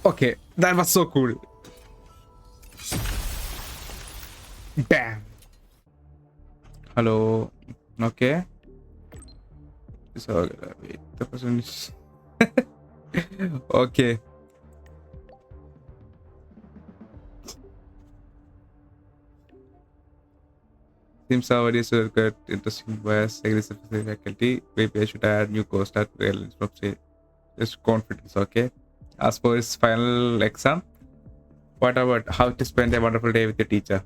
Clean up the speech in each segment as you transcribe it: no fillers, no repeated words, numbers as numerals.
Okay, that was so cool. Bam. Hello. Okay. So wait, the person is okay. Seems our is got interesting bias aggressive faculty. Maybe I should add new co-star from say just confidence. Okay. As for his final exam, what about how to spend a wonderful day with your teacher?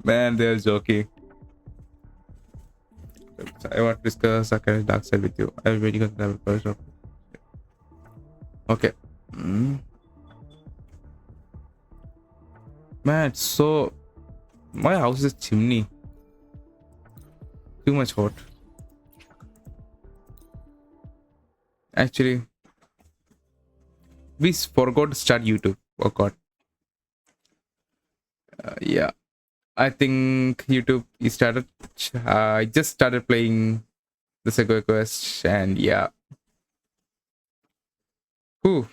Man, they're joking. I want to discuss a kind of dark side with you. I'm waiting on the version. Okay. Man, so my house is chimney. Too much hot. Actually, we forgot to start YouTube. Oh god. Yeah, I think YouTube. He started. I just started playing the Segway Quest, and yeah. Whew.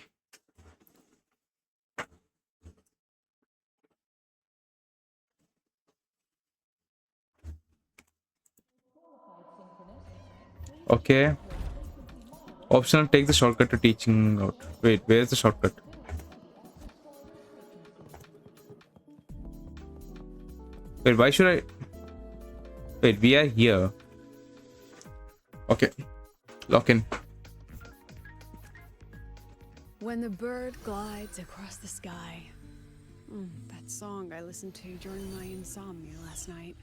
Okay. Optional, take the shortcut to teaching out. Wait, where's the shortcut? Wait, why should I? Wait, we are here. Okay. Lock in. When the bird glides across the sky. That song I listened to during my insomnia last night.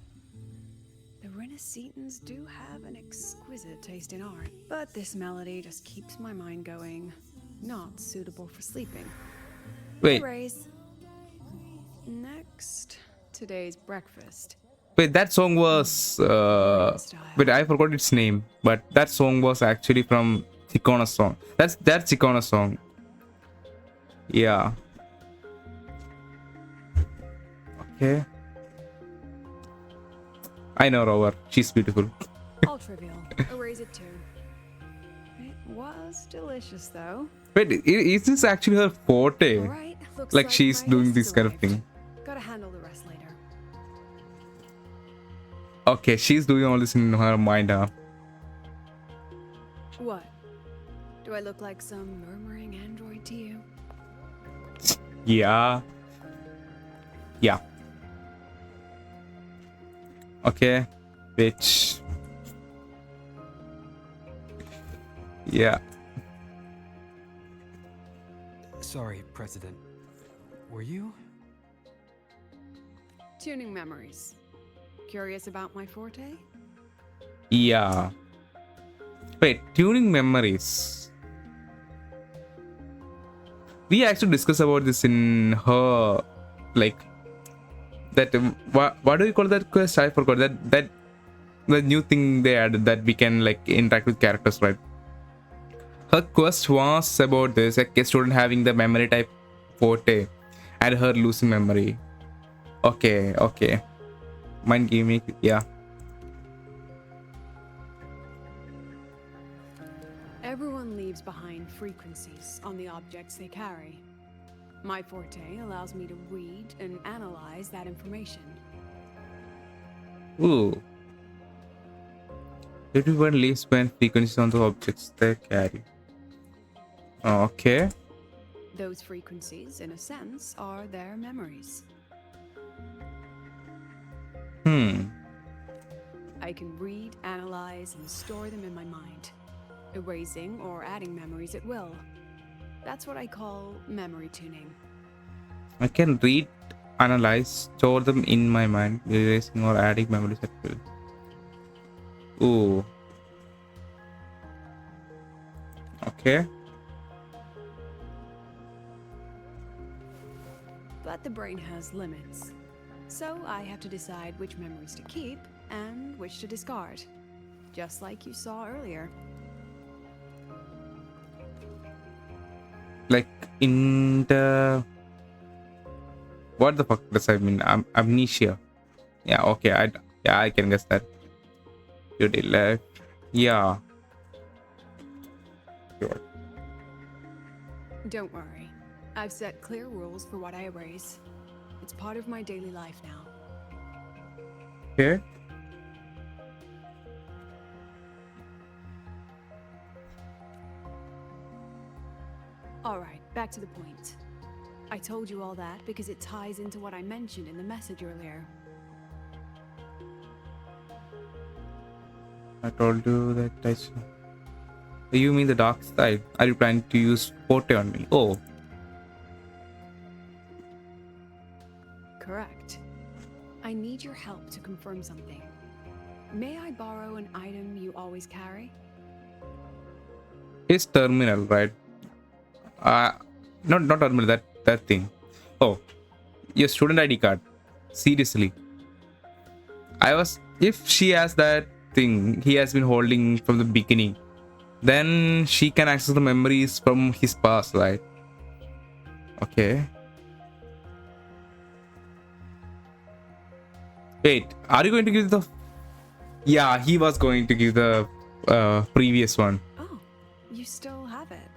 The Renaissance do have an exquisite taste in art, but this melody just keeps my mind going. Not suitable for sleeping. Wait. Raise. Next, today's breakfast. Wait, that song was wait, I forgot its name, but that song was actually from Chikona's song. That's Chikona's song. Yeah. Okay. I know Rover. She's beautiful. All trivial. Erase it too. It was delicious though. Wait, is this actually her forte? All right, Like she's doing this kind of thing. Gotta handle the rest later. Okay, she's doing all this in her mind, huh? What? Do I look like some murmuring android to you? Yeah. Yeah. Okay. Bitch. Yeah. Sorry, President. Were you? Tuning memories. Curious about my forte? Yeah. Wait, tuning memories. We actually discussed about this in her, like, that what do you call that quest? I forgot that the new thing they added that we can like interact with characters, right? Her quest was about this, like a student having the memory type forte and her losing memory. Okay. Mind gimmick, yeah. Everyone leaves behind frequencies on the objects they carry. My forte allows me to read and analyze that information. Ooh. Everyone leaves behind frequencies on the objects they carry. Okay. Those frequencies, in a sense, are their memories. I can read, analyze, and store them in my mind, erasing or adding memories at will. That's what I call memory tuning. I can read, analyze, store them in my mind, erasing or adding memories at will. Ooh. Okay. But the brain has limits. So I have to decide which memories to keep and which to discard. Just like you saw earlier. Like in the... What the fuck does I mean? Amnesia. Yeah, okay. I can guess that. You did left. Yeah. Don't worry. I've set clear rules for what I erase. It's part of my daily life now. Okay. Alright, back to the point. I told you all that because it ties into what I mentioned in the message earlier. I told you that I saw. You mean the dark side? Are you planning to use Forte on me? Oh, Correct. I need your help to confirm something. May I borrow an item you always carry? his terminal, right? Not terminal. That thing. Oh, your student ID card. Seriously, I was. If she has that thing he has been holding from the beginning, then she can access the memories from his past, right? Okay. Wait, are you going to give the? Yeah, he was going to give the previous one. Oh, you still have it.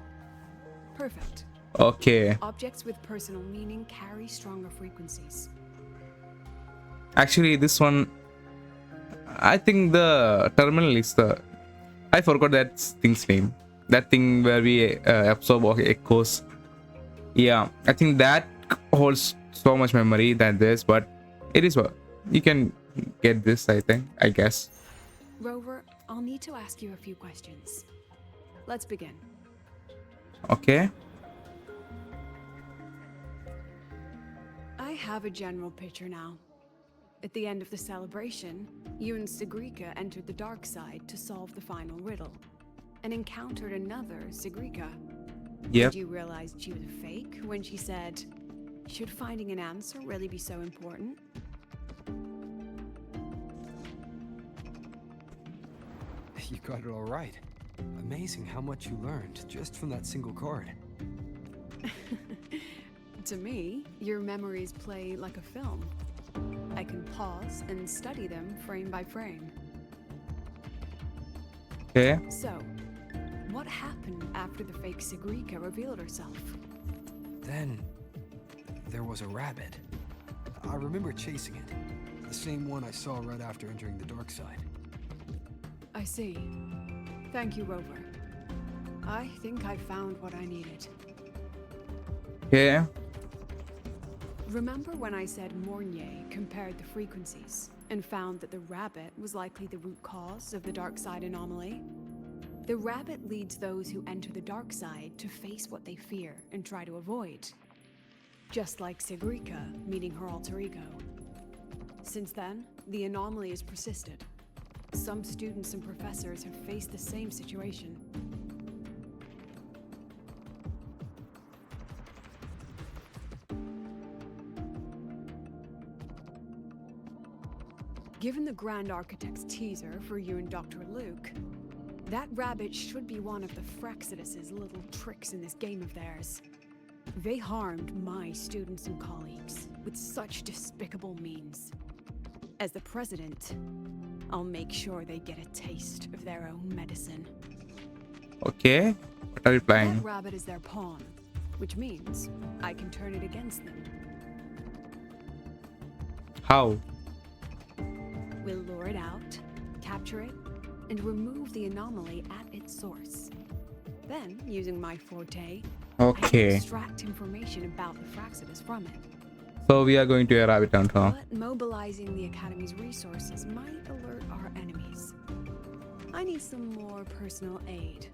Perfect. Okay. Objects with personal meaning carry stronger frequencies. Actually, this one, I think the terminal is the. I forgot that thing's name. That thing where we absorb echoes. Yeah, I think that holds so much memory than this, but it is what you can get this. I guess. Rover, I'll need to ask you a few questions. Let's begin. Okay. I have a general picture now. At the end of the celebration, you and Sigrika entered the dark side to solve the final riddle, and encountered another Sigrika. Yep. Did you realize she was a fake when she said, "Should finding an answer really be so important?" You got it all right. Amazing how much you learned just from that single card. To me, your memories play like a film. I can pause and study them frame by frame. Okay. So, what happened after the fake Sigrika revealed herself? Then there was a rabbit. I remember chasing it. The same one I saw right after entering the dark side. I see. Thank you, Rover. I think I found what I needed. Okay. Remember when I said Mornier compared the frequencies and found that the rabbit was likely the root cause of the dark side anomaly? The rabbit leads those who enter the dark side to face what they fear and try to avoid. Just like Sigrika meeting her alter ego. Since then, the anomaly has persisted. Some students and professors have faced the same situation. Given the Grand Architect's teaser for you and Dr. Luke, that rabbit should be one of the Fraxidus' little tricks in this game of theirs. They harmed my students and colleagues with such despicable means. As the president, I'll make sure they get a taste of their own medicine. Okay. What are you planning? That rabbit is their pawn, which means I can turn it against them. How? We'll lure it out, capture it, and remove the anomaly at its source. Then, using my forte, I can Okay. extract information about the Fraxidus from it. So we are going to a rabbit hunt, huh? But mobilizing the Academy's resources might alert our enemies. I need some more personal aid.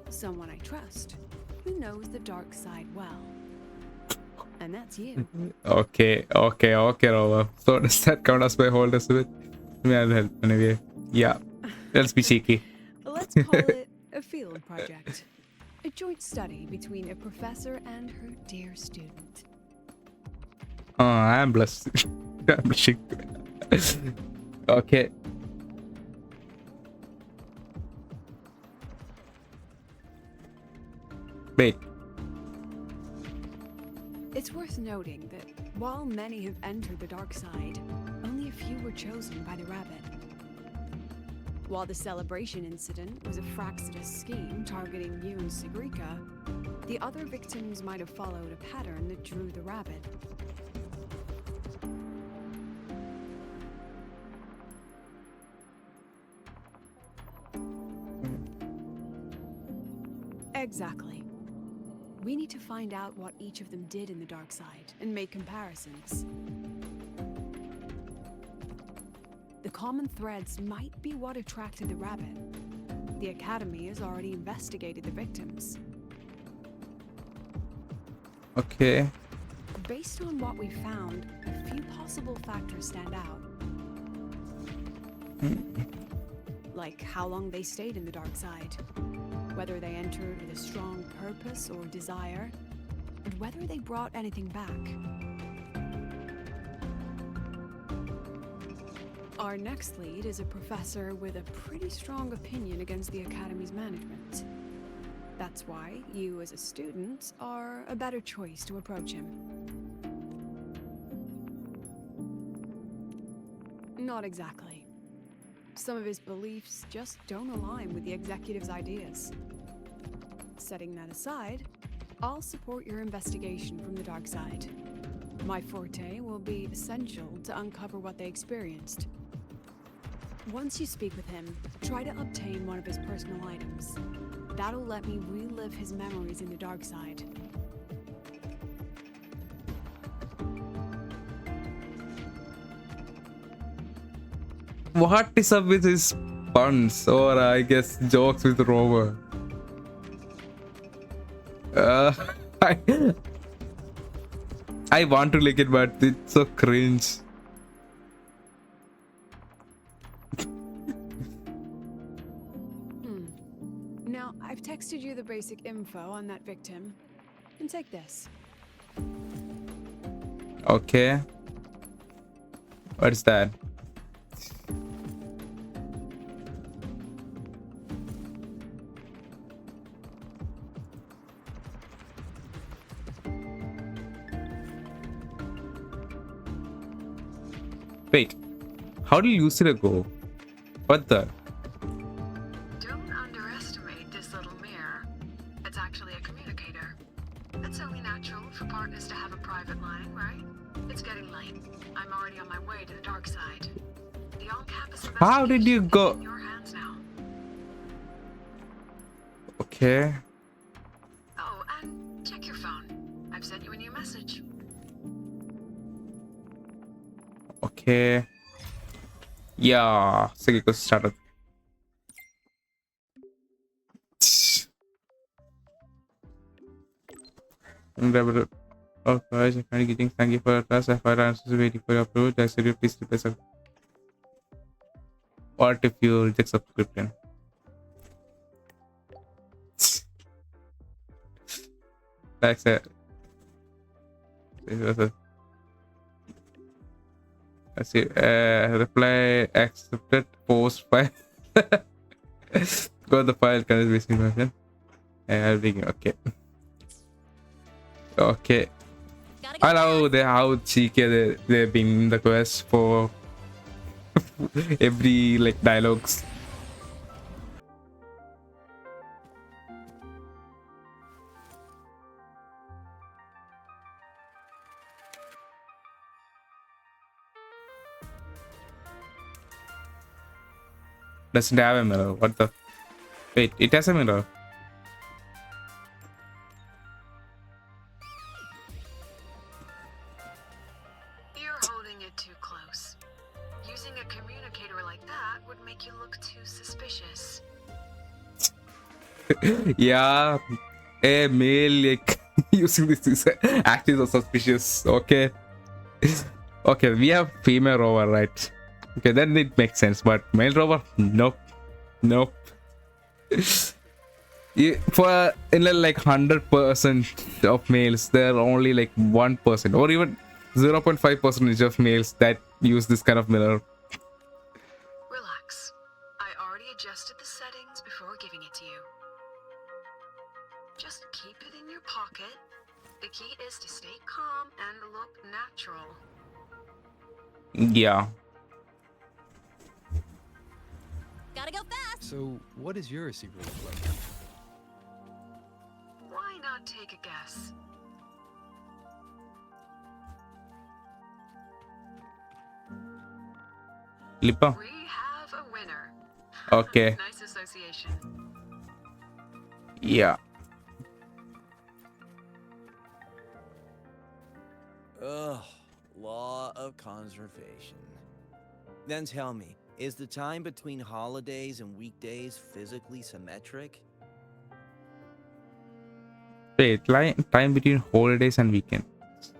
Someone I trust, who knows the dark side well. And that's you. Okay, Robert. So does that count as my hold us with? Me, I'll help anyway. Yeah. Let's be cheeky. Let's call it a field project. A joint study between a professor and her dear student. Oh, I'm blessed. I'm blushing. Okay. Wait. It's worth noting that while many have entered the dark side, only a few were chosen by the rabbit. While the celebration incident was a Fraxidus scheme targeting you and Sigrika, The other victims might have followed a pattern that drew the rabbit. Exactly. We need to find out what each of them did in the dark side and make comparisons. The common threads might be what attracted the rabbit. The Academy has already investigated the victims. Okay. Based on what we found, a few possible factors stand out. Like how long they stayed in the dark side, whether they entered with a strong purpose or desire, and whether they brought anything back. Our next lead is a professor with a pretty strong opinion against the Academy's management. That's why you, as a student, are a better choice to approach him. Not exactly. Some of his beliefs just don't align with the executive's ideas. Setting that aside, I'll support your investigation from the dark side. My forte will be essential to uncover what they experienced. Once you speak with him, try to obtain one of his personal items. That'll let me relive his memories in the dark side. What is up with his puns or I guess jokes with Rover? I, I want to like it, but it's so cringe. Now, I've texted you the basic info on that victim. And take this. Okay. What's that? Wait, how did Lucida go? What the? Don't underestimate this little mirror. It's actually a communicator. It's only natural for partners to have a private line, right? It's getting late. I'm already on my way to the dark side. The on-campus How did you investigation go? is in your hands now. Okay. Oh, and check your phone. I've sent you a new message. Okay. Yeah. Sige ko started. Oh, guys, I'm finally getting thank you for your trust. I find answers waiting for your approval. I said you please replace a. What if you reject subscription? That's it. I see. Reply accepted. Post file. Go the file. Can be seen version. Everything okay. Okay. I know how cheeky they've been in the quest for every like dialogues. Doesn't have a mirror. What the? Wait, it has a mirror. You're holding it too close. Using a communicator like that would make you look too suspicious. Yeah, a male like using this is actually so suspicious. Okay. Okay, we have female rover, right? Okay, then it makes sense, but male rover, nope. Nope. For in like 100% of males, there are only like 1% or even 0.5% of males that use this kind of mirror. Relax. I already adjusted the settings before giving it to you. Just keep it in your pocket. The key is to stay calm and look natural. Yeah. Gotta go fast. So, what does your receiver look like? Why not take a guess. Lipa. We have a winner. Okay. Nice association. Yeah. Ugh, law of conservation. Then tell me, is the time between holidays and weekdays physically symmetric? Wait, time between holidays and weekend.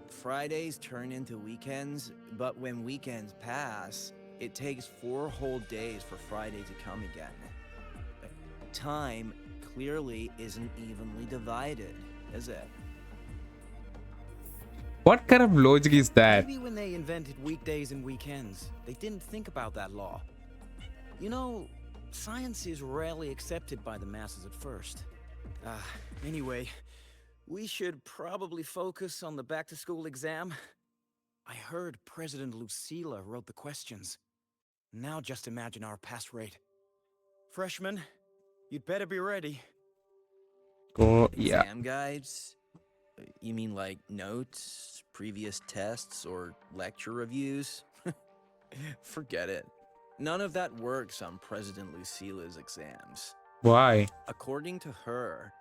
Fridays turn into weekends, but when weekends pass, it takes 4 whole days for Friday to come again. Time clearly isn't evenly divided, is it? What kind of logic is that? Maybe when they invented weekdays and weekends, they didn't think about that law. You know, science is rarely accepted by the masses at first. Anyway, we should probably focus on the back-to-school exam. I heard President Lucilla wrote the questions. Now just imagine our pass rate. Freshmen, you'd better be ready. Oh, yeah. Exam guides? You mean like notes, previous tests, or lecture reviews? Forget it. None of that works on President Lucilla's exams. Why? According to her,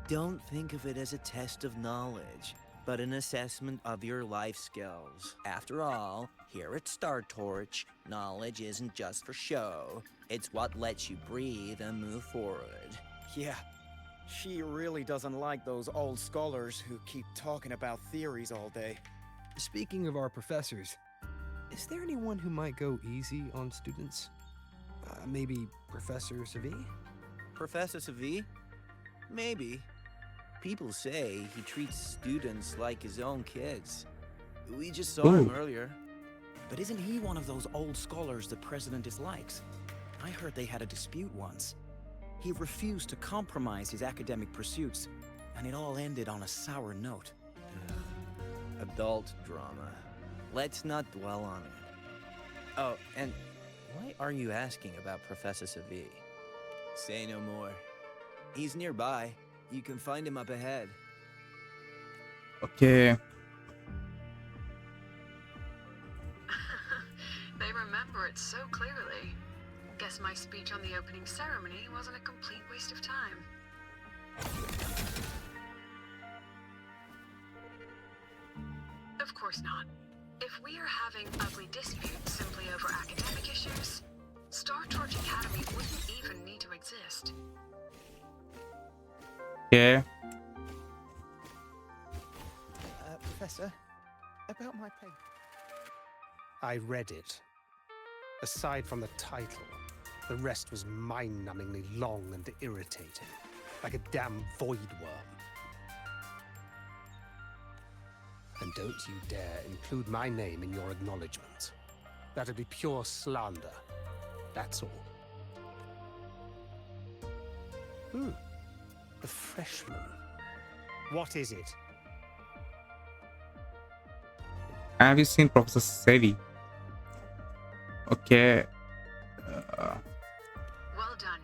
don't think of it as a test of knowledge, but an assessment of your life skills. After all, here at Star Torch, knowledge isn't just for show. It's what lets you breathe and move forward. Yeah, she really doesn't like those old scholars who keep talking about theories all day. Speaking of our professors, is there anyone who might go easy on students? Maybe Professor Savi? Professor Savi? Maybe. People say he treats students like his own kids. We just saw him earlier. But isn't he one of those old scholars the president dislikes? I heard they had a dispute once. He refused to compromise his academic pursuits, and it all ended on a sour note. Adult drama. Let's not dwell on it. Oh, and why are you asking about Professor Savi? Say no more. He's nearby. You can find him up ahead. Okay. They remember it so clearly. Guess my speech on the opening ceremony wasn't a complete waste of time. Of course not. If we are having ugly disputes simply over academic issues, Star Torch Academy wouldn't even need to exist. Okay. Professor, about my paper. I read it. Aside from the title, the rest was mind-numbingly long and irritating, like a damn void worm. And don't you dare include my name in your acknowledgements. That'd be pure slander. That's all. The freshman. What is it? Have you seen Professor Sevi? Okay. Well done.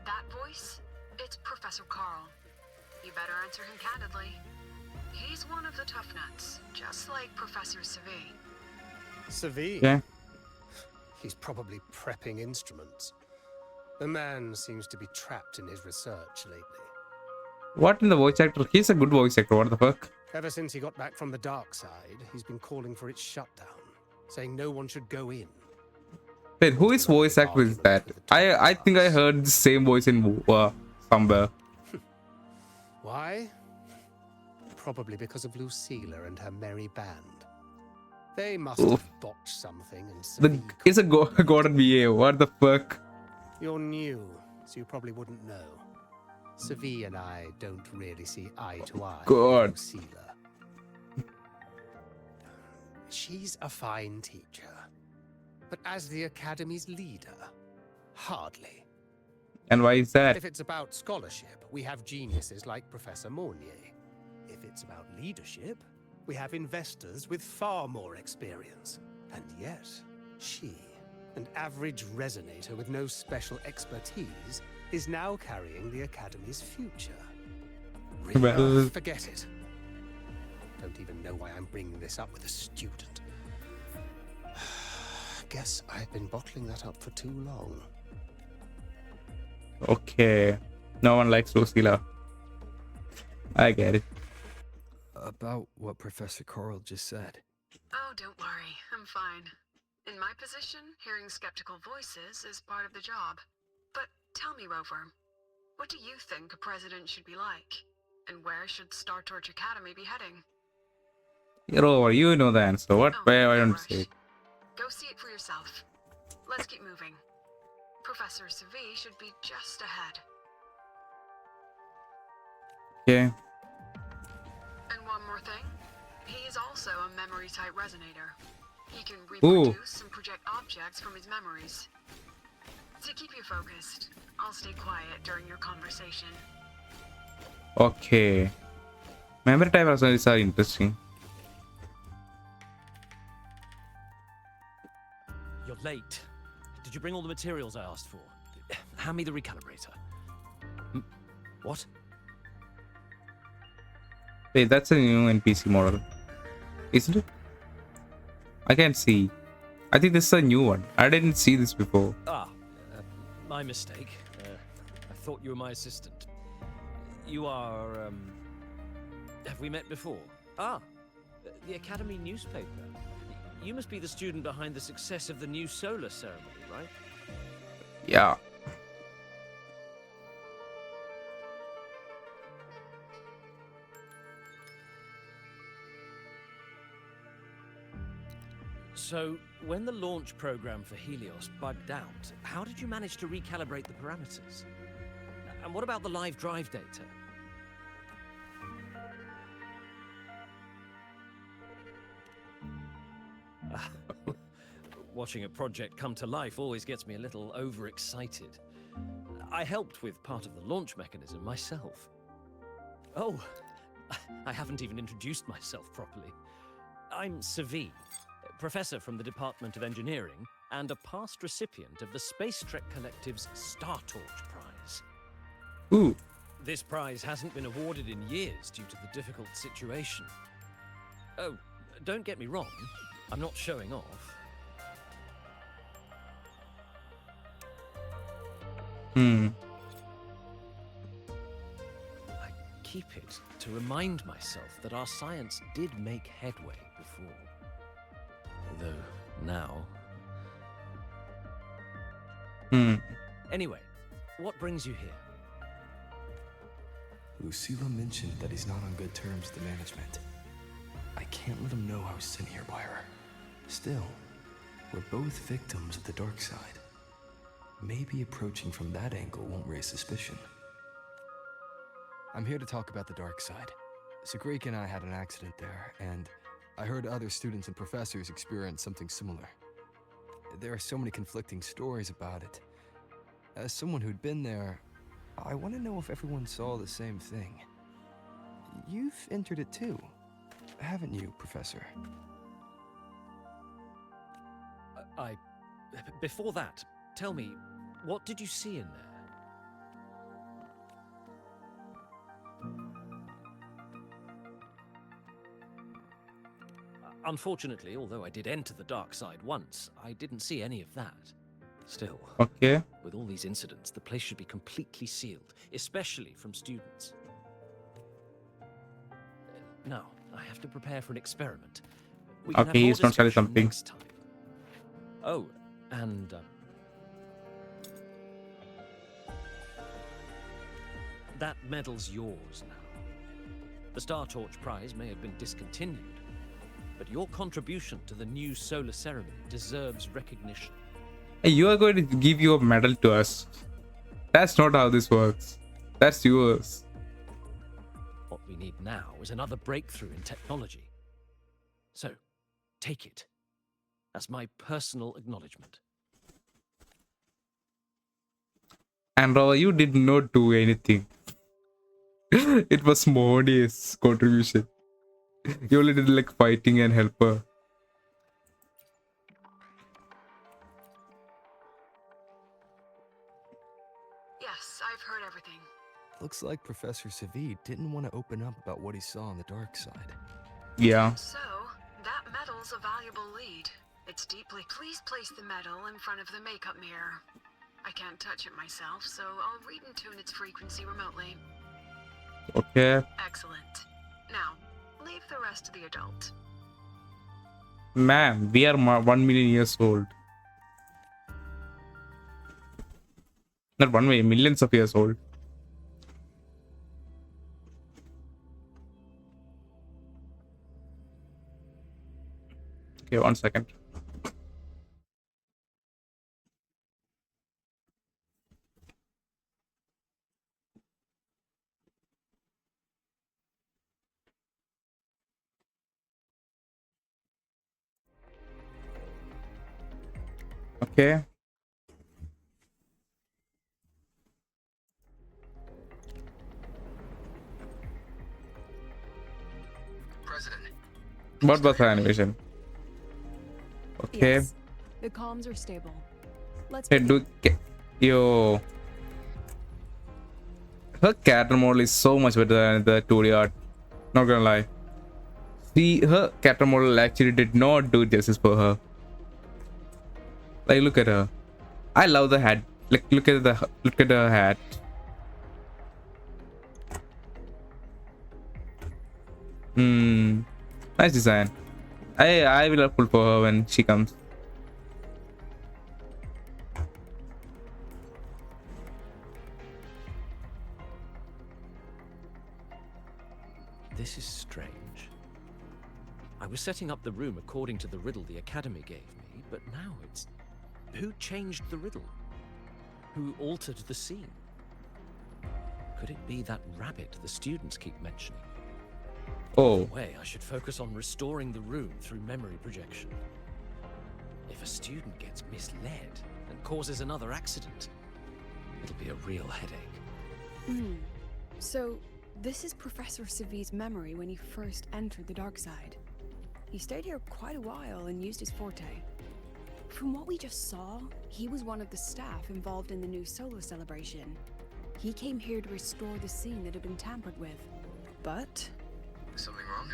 That voice, it's Professor Carl. You better answer him candidly. He's one of the tough nuts, just like Professor Savi. Savi? Yeah. He's probably prepping instruments. The man seems to be trapped in his research lately. What in the voice actor? He's a good voice actor. What the fuck? Ever since he got back from the dark side, he's been calling for its shutdown, saying no one should go in. Wait, who is voice actor is that? I think I heard the same voice in Wuwa somewhere. Why? Probably because of Lucilla and her merry band. They must have botched something and It's a Gordon VA. What the fuck? You're new, so you probably wouldn't know. Savi and I don't really see eye to eye God. with Lucilla. She's a fine teacher, but as the Academy's leader, hardly. And why is that? If it's about scholarship, we have geniuses like Professor Mornier. If it's about leadership, we have investors with far more experience. And yet, she, an average resonator with no special expertise, is now carrying the Academy's future. Really? Well- Forget it. Don't even know why I'm bringing this up with a student. Guess I've been bottling that up for too long. Okay. No one likes Lucilla. I get it. About what Professor Coral just said. Oh, don't worry. I'm fine. In my position, hearing skeptical voices is part of the job. But tell me, Rover, what do you think a president should be like? And where should Star Torch Academy be heading? Rover, you know the answer. What? Oh, Why no don't you rush. say it? Go see it for yourself. Let's keep moving. Professor Savi should be just ahead. Okay. And one more thing. He is also a memory-type resonator. He can Ooh. reproduce and project objects from his memories. To keep you focused, I'll stay quiet during your conversation. Okay. Memory type resonates are interesting. You're late. Did you bring all the materials I asked for? Hand me the recalibrator. What? Wait, that's a new NPC model, isn't it? I can't see. I think this is a new one. I didn't see this before. My mistake. I thought you were my assistant. You are, have we met before? The Academy newspaper. You must be the student behind the success of the new solar ceremony, right? Yeah. So, when the launch program for Helios bugged out, how did you manage to recalibrate the parameters? And what about the live drive data? Watching a project come to life always gets me a little overexcited. I helped with part of the launch mechanism myself. Oh, I haven't even introduced myself properly. I'm Savi, professor from the Department of Engineering and a past recipient of the Space Trek Collective's Star Torch Prize. Ooh. This prize hasn't been awarded in years due to the difficult situation. Oh, don't get me wrong, I'm not showing off. I keep it to remind myself that our science did make headway before. Though now... Anyway, what brings you here? Lucilla mentioned that he's not on good terms with the management. I can't let him know I was sent here by her. Still, we're both victims of the dark side. Maybe approaching from that angle won't raise suspicion. I'm here to talk about the dark side. Sagrika and I had an accident there, and I heard other students and professors experience something similar. There are so many conflicting stories about it. As someone who'd been there, I want to know if everyone saw the same thing. You've entered it too, haven't you, Professor? Before that, tell me, what did you see in there? Unfortunately, although I did enter the dark side once, I didn't see any of that. Still, Okay. with all these incidents, the place should be completely sealed, especially from students. Now, I have to prepare for an experiment. We can have Okay, more he's not telling discussion something. next time. Oh, and that medal's yours now. The Star Torch Prize may have been discontinued, but your contribution to the new solar ceremony deserves recognition. Hey, you are going to give your medal to us. That's not how this works. That's yours. What we need now is another breakthrough in technology. So, take it as my personal acknowledgement. And you did not do anything. It was Modi's contribution. You only did like fighting and helper. Yes, I've heard everything. Looks like Professor Savid didn't want to open up about what he saw on the dark side. Yeah. So, that medal's a valuable lead. It's deeply... Please place the medal in front of the makeup mirror. I can't touch it myself, so I'll read and tune its frequency remotely. Okay. Excellent. Now, leave the rest to the adult. Ma'am, we are 1 million years old. Not 1 million, millions of years old. Okay, 1 second. Okay. President. What was the animation? Okay. Yes. The comms are stable. Let's Hey, yo. Her character model is so much better than the 2D art. Not gonna lie. See, her character model actually did not do justice for her. Like, look at her. I love the hat. Like, look at her hat. Nice design. I will pull for her when she comes. This is strange. I was setting up the room according to the riddle the Academy gave me, but now it's... Who changed the riddle? Who altered the scene? Could it be that rabbit the students keep mentioning? Oh. Way, I should focus on restoring the room through memory projection. If a student gets misled and causes another accident, it'll be a real headache. So, this is Professor Savid's memory when he first entered the dark side. He stayed here quite a while and used his forte. From what we just saw, he was one of the staff involved in the new solo celebration. He came here to restore the scene that had been tampered with. But... Something wrong?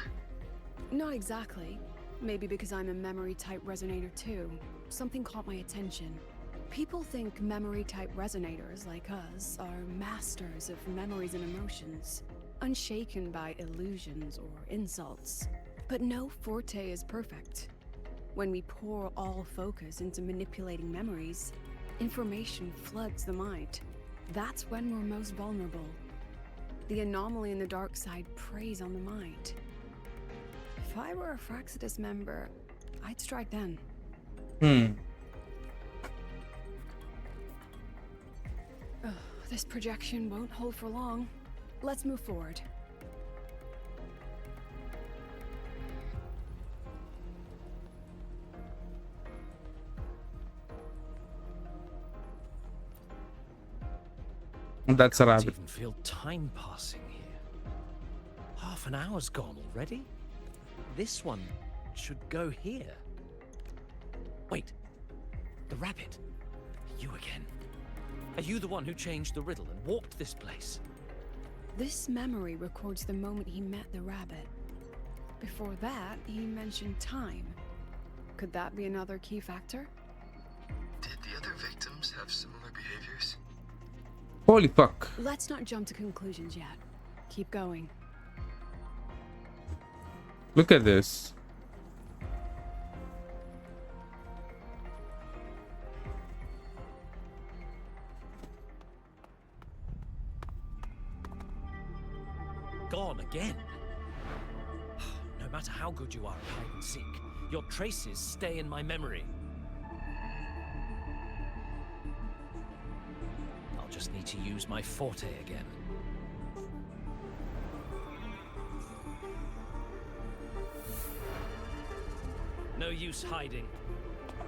not exactly. Maybe because I'm a memory-type resonator too. Something caught my attention. People think memory-type resonators like us are masters of memories and emotions, unshaken by illusions or insults. But no forte is perfect. When we pour all focus into manipulating memories, information floods the mind. That's when we're most vulnerable. The anomaly in the dark side preys on the mind. If I were a Fraxidus member, I'd strike then. This projection won't hold for long. Let's move forward. That's a I can't rabbit. even feel time passing here. Half an hour's gone already? This one should go here. Wait, the rabbit. You again. Are you the one who changed the riddle and warped this place? This memory records the moment he met the rabbit. Before that, he mentioned time. Could that be another key factor? Did the other victims have similar behaviors? Holy fuck. Let's not jump to conclusions yet. Keep going. Look at this. Gone again? No matter how good you are at hide and seek, your traces stay in my memory. I'll just need to use my forte again. No use hiding.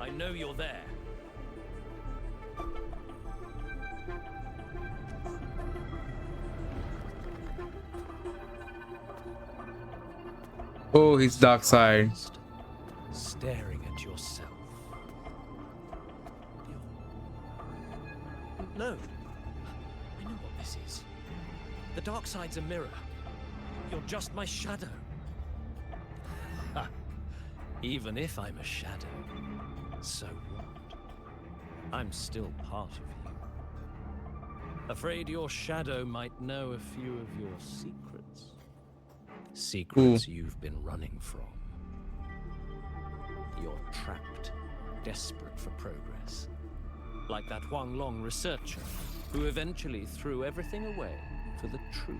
I know you're there. Oh, his dark side. Staring at yourself. No. I know what this is. The dark side's a mirror. You're just my shadow. Ha. Even if I'm a shadow, so what? I'm still part of you. Afraid your shadow might know a few of your secrets. Secrets you've been running from. You're trapped, desperate for progress. Like that Huang Long researcher, who eventually threw everything away for the truth.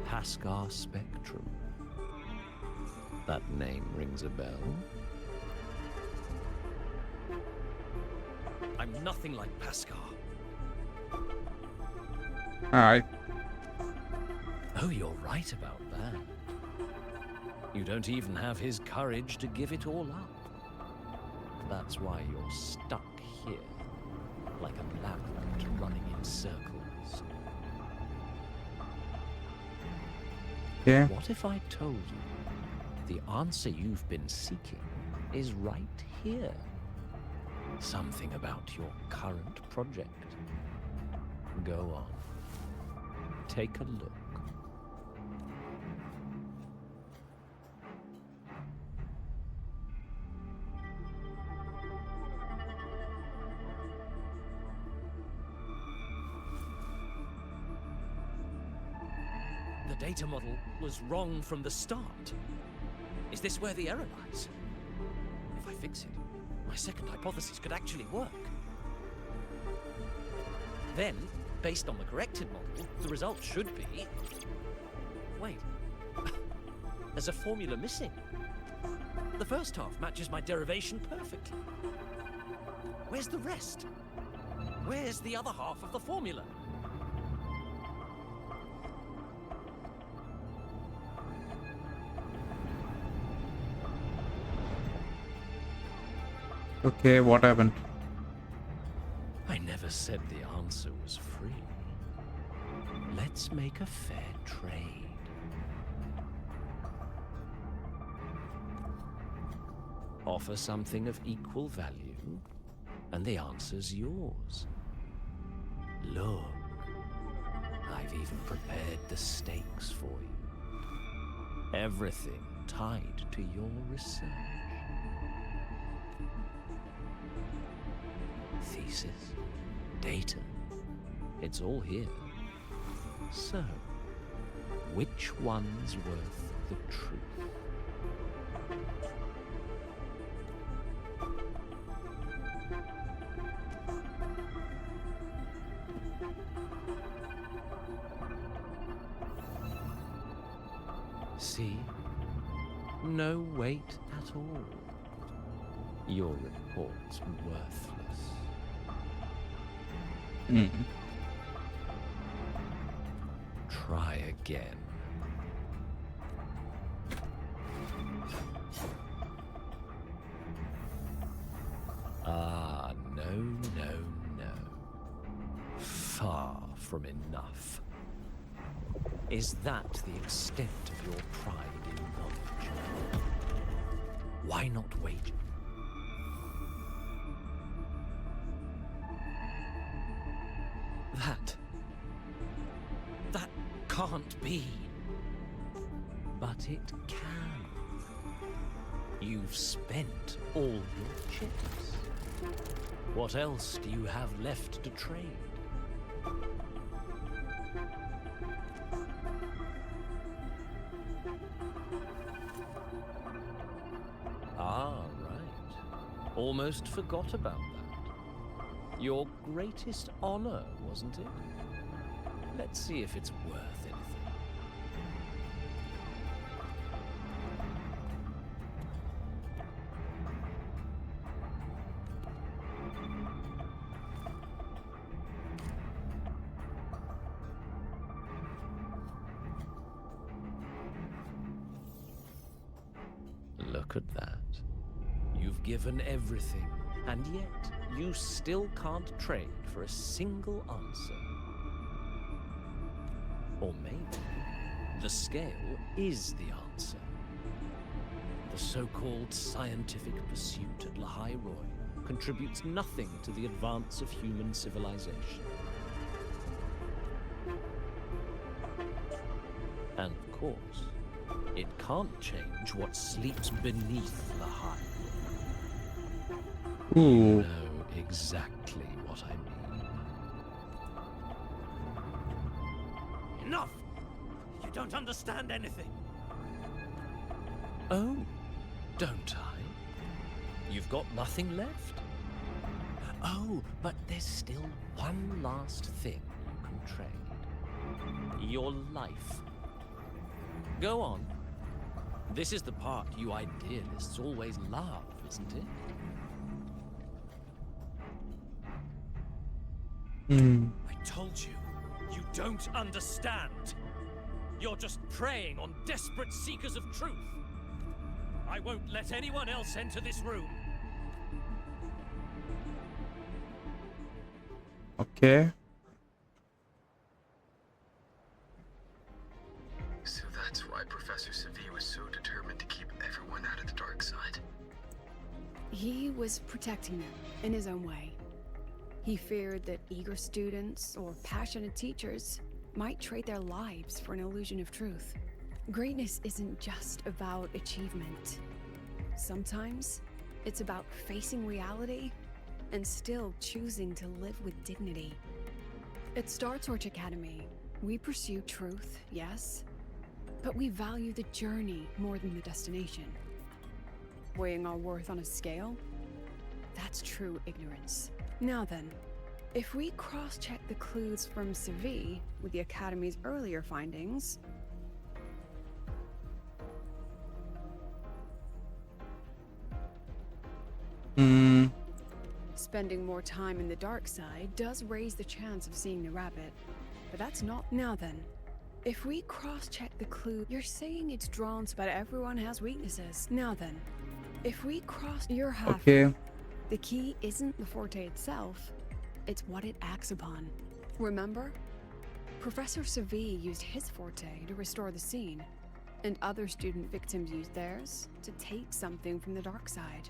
Paskar Spectrum. That name rings a bell. I'm nothing like Paskar. Alright. Oh, you're right about that. You don't even have his courage to give it all up. That's why you're stuck here, like a labyrinth running in circles. Yeah. What if I told you the answer you've been seeking is right here? Something about your current project. Go on. Take a look. The data model was wrong from the start. Is this where the error lies? If I fix it, my second hypothesis could actually work. Then, based on the corrected model, the result should be... Wait. There's a formula missing. The first half matches my derivation perfectly. Where's the rest? Where's the other half of the formula? Okay, what happened? I never said the answer was free. Let's make a fair trade. Offer something of equal value, and the answer's yours. Look, I've even prepared the stakes for you. Everything tied to your research. Thesis, data, it's all here. So, which one's worth the truth? See? No weight at all. Your report's worthless. Try again. Ah, no, no, no. Far from enough. Is that the extent of your pride in knowledge? Why not wait? That can't be. But it can. You've spent all your chips. What else do you have left to trade? Ah, right. Almost forgot about that. Your greatest honor, wasn't it? Let's see if it's worth anything. Look at that. You've given everything, and yet you still can't trade for a single answer. Or maybe the scale is the answer. The so-called scientific pursuit at Lahai Roy. contributes nothing to the advance of human civilization. And of course, it can't change what sleeps beneath the hive. You Ooh. know exactly what I mean. Enough! You don't understand anything. Oh, don't I? You've got nothing left? Oh, but there's still one last thing you can trade. Your life. Go on. This is the part you idealists always love, isn't it? I told you, you don't understand. You're just preying on desperate seekers of truth. I won't let anyone else enter this room. Okay. So that's why Professor Savi was so determined to keep everyone out of the dark side. He was protecting them in his own way. He feared that eager students or passionate teachers might trade their lives for an illusion of truth. Greatness isn't just about achievement. Sometimes it's about facing reality and still choosing to live with dignity. At Star Torch Academy, we pursue truth, yes, but we value the journey more than the destination. Weighing our worth on a scale? That's true ignorance. Now then, if we cross-check the clues from Savi with the Academy's earlier findings, spending more time in the dark side does raise the chance of seeing the rabbit, but that's not. Now then, if we cross-check the clue, you're saying it's drawn to, but everyone has weaknesses. Now then, if we cross your half, Okay. the key isn't the forte itself, it's what it acts upon. Remember? Professor Savi used his forte to restore the scene, and other student victims used theirs to take something from the dark side.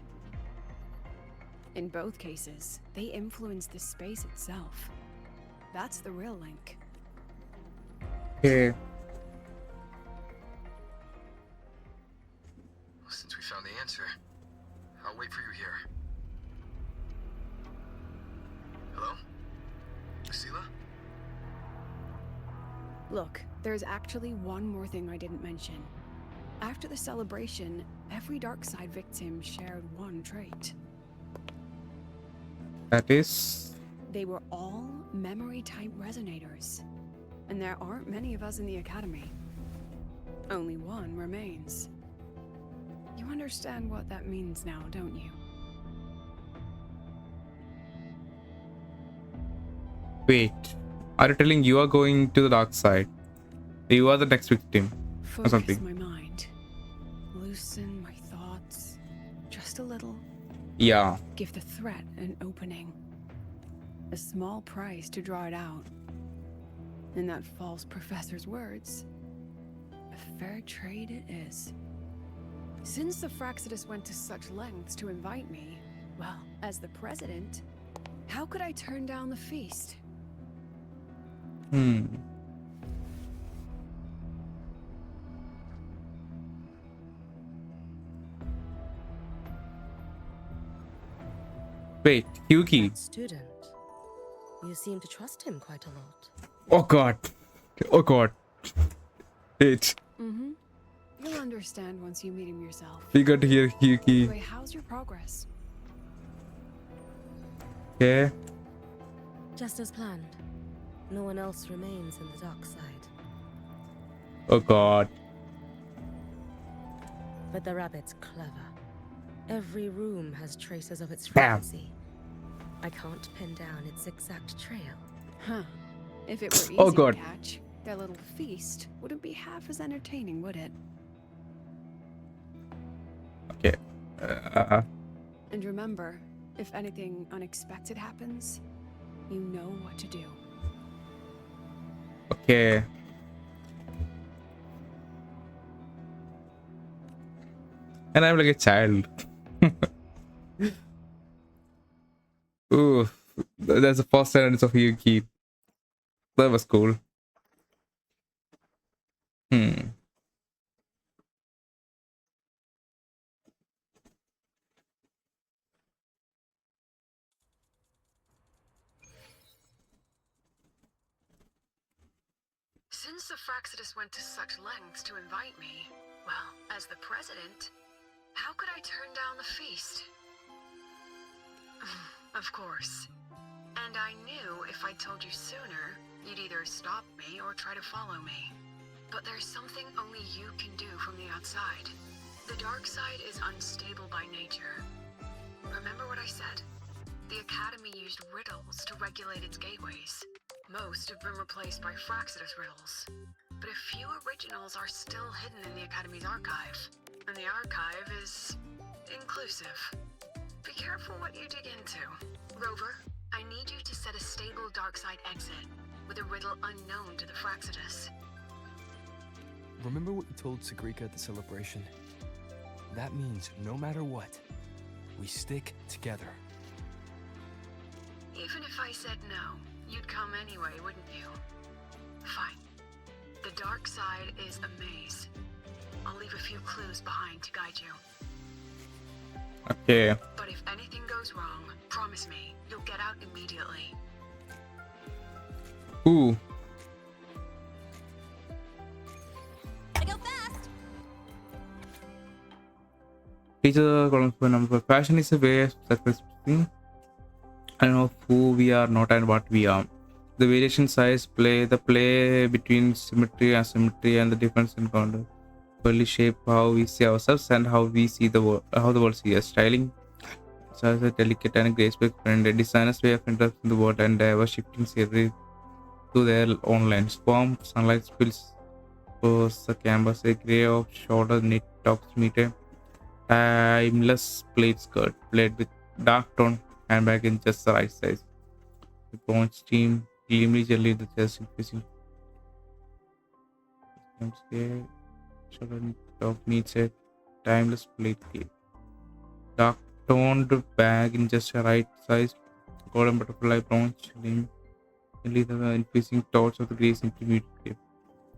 In both cases, they influenced the space itself. That's the real link. Okay. Well, since we found the answer, I'll wait for you here. Hello? Lucila? Look, there's actually one more thing I didn't mention. After the celebration, every dark side victim shared one trait. That is. They were all memory-type resonators. And there aren't many of us in the Academy. Only one remains. You understand what that means now, don't you? Wait. Are you telling you are going to the dark side? You are the next victim or Focus something? my mind. Loosen my thoughts. Just a little. Yeah. Give the threat an opening. A small price to draw it out. In that false professor's words, a fair trade it is. Since the Fraxidus went to such lengths to invite me, well, as the president, how could I turn down the feast? Wait, Hiyuki. That student. You seem to trust him quite a lot. Oh god. Oh god. Wait. You'll understand once you meet him yourself. We got to hear Hiyuki. Anyway, how's your progress? Okay. Just as planned. No one else remains in the dark side. Oh god. But the rabbit's clever. Every room has traces of its Bam. frequency. I can't pin down its exact trail. Huh. If it were easy Oh, God. to catch, that little feast wouldn't be half as entertaining, would it? Okay. And remember, if anything unexpected happens, you know what to do. Okay. And I'm like a child. Ooh, that's the first sentence of Hiyuki. That was cool. Since the Fraxidus went to such lengths to invite me, well, as the president, how could I turn down the feast? Of course. And I knew if I told you sooner, you'd either stop me or try to follow me. But there's something only you can do from the outside. The dark side is unstable by nature. Remember what I said? The Academy used riddles to regulate its gateways. Most have been replaced by Fraxidus riddles. But a few originals are still hidden in the Academy's archive. And the archive is inclusive. Be careful what you dig into. Rover, I need you to set a stable dark side exit with a riddle unknown to the Fraxidus. Remember what you told Sagrika at the celebration? That means no matter what, we stick together. Even if I said no, you'd come anyway, wouldn't you? Fine. The dark side is a maze. I'll leave a few clues behind to guide you. Okay. But if anything goes wrong, promise me, you'll get out immediately. Ooh. I go fast. Teacher column for number. Passion is a way of expressing. I don't know who we are, not and what we are. The variation size the play between symmetry, asymmetry, and the difference in content really shape how we see ourselves and how we see the world, how the world sees us. Styling is a delicate and graceful friend, a designer's way of interpreting the world and ever shifting scenery to their own lens. Warm sunlight spills across the canvas, a grey of shorter knit tops meet a timeless plaid skirt, played with dark tone handbag in just the right size. The bronze steam gleamly jelly the chest increasing. Top needs a timeless plate cake. Dark toned bag in just a right size. Golden butterfly bronze gleam. Only the increasing touch of the grace intermediate cape.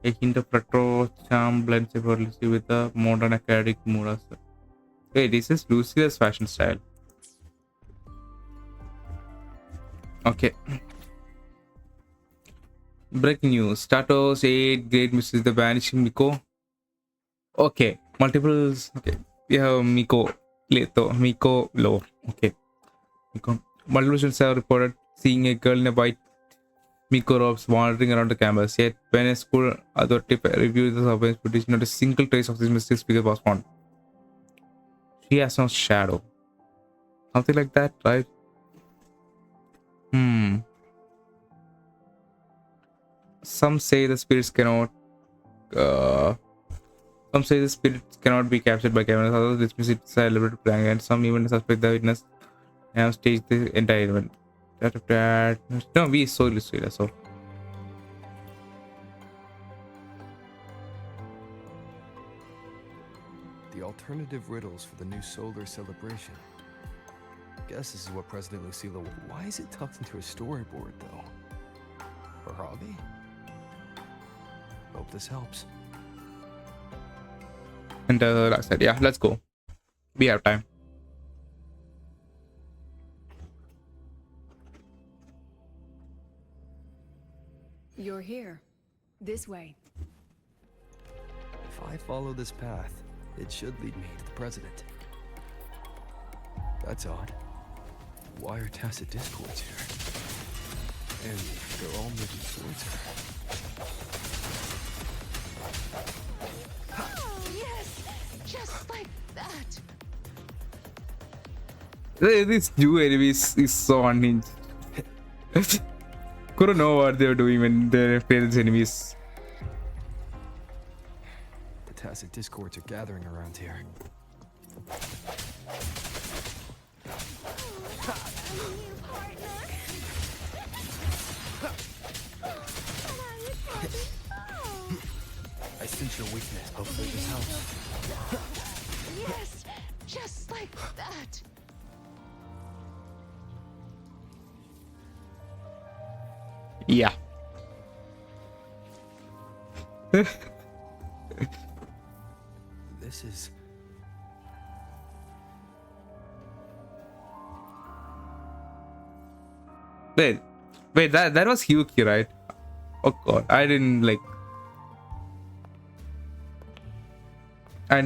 A hint of retro charm blends effortlessly with the modern academic mood. Hey, this is Lucia's fashion style. Okay. Breaking news. Statos 8 grade misses the vanishing Miko. Okay. Multiples. Okay. We have Miko Leto. Miko Lore. Okay. Miko. Multiple students have reported seeing a girl in a white Miko robes wandering around the campus. Yet, when a school authority reviewed the surveillance footage, not a single trace of this mysterious figure was found. She has no shadow. Something like that, right? Some say the spirits cannot. Some say the spirits cannot be captured by cameras. Others dismiss it as a deliberate prank, and some even suspect the witness have staged the entire event. No, we so illustrated. So The alternative riddles for the new solar celebration. Guess this is what President Lucilla. Why is it tucked into a storyboard, though? Her hobby? Hope this helps. and like I said, yeah, let's go. We have time. You're here. This way. If I follow this path, it should lead me to the president. That's odd. Why are tacit discords here? And they're all moving towards her. Oh, yes! Just like that! This new enemy is so unhinged. Couldn't know what they were doing when they played these enemies. The tacit discords are gathering around here. I sense your weakness. Hopefully this helps. Yes! Just like that! Yeah. This is... Wait, that was Hiyuki, right? Oh god, I didn't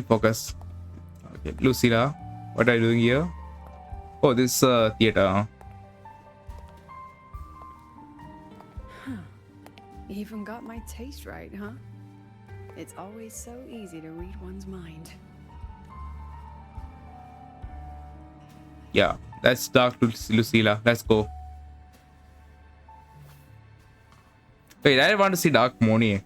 focus. Okay, Lucilla, what are you doing here? Oh, this theater. Even got my taste right, huh? It's always so easy to read one's mind. Yeah, that's Dark Lucilla. Let's go. Wait, I want to see Dark Moni.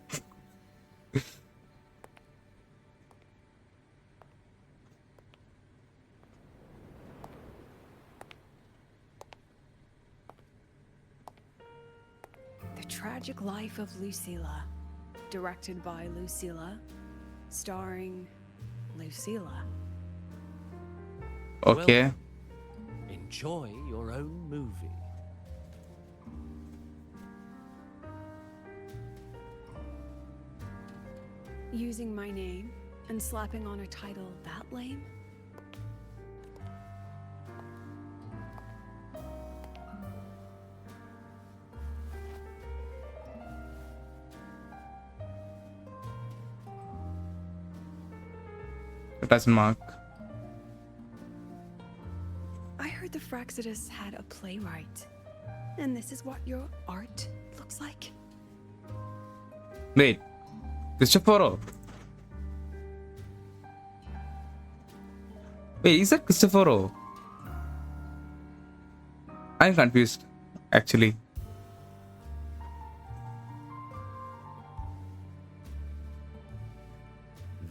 The Tragic Life of Lucilla. Directed by Lucilla. Starring Lucilla. Okay. Well, enjoy your own movie. Using my name and slapping on a title that lame? It doesn't mark. I heard the Fraxidus had a playwright. And this is what your art looks like? Wait, Cristoforo. Wait, is that Cristoforo? I'm confused, actually.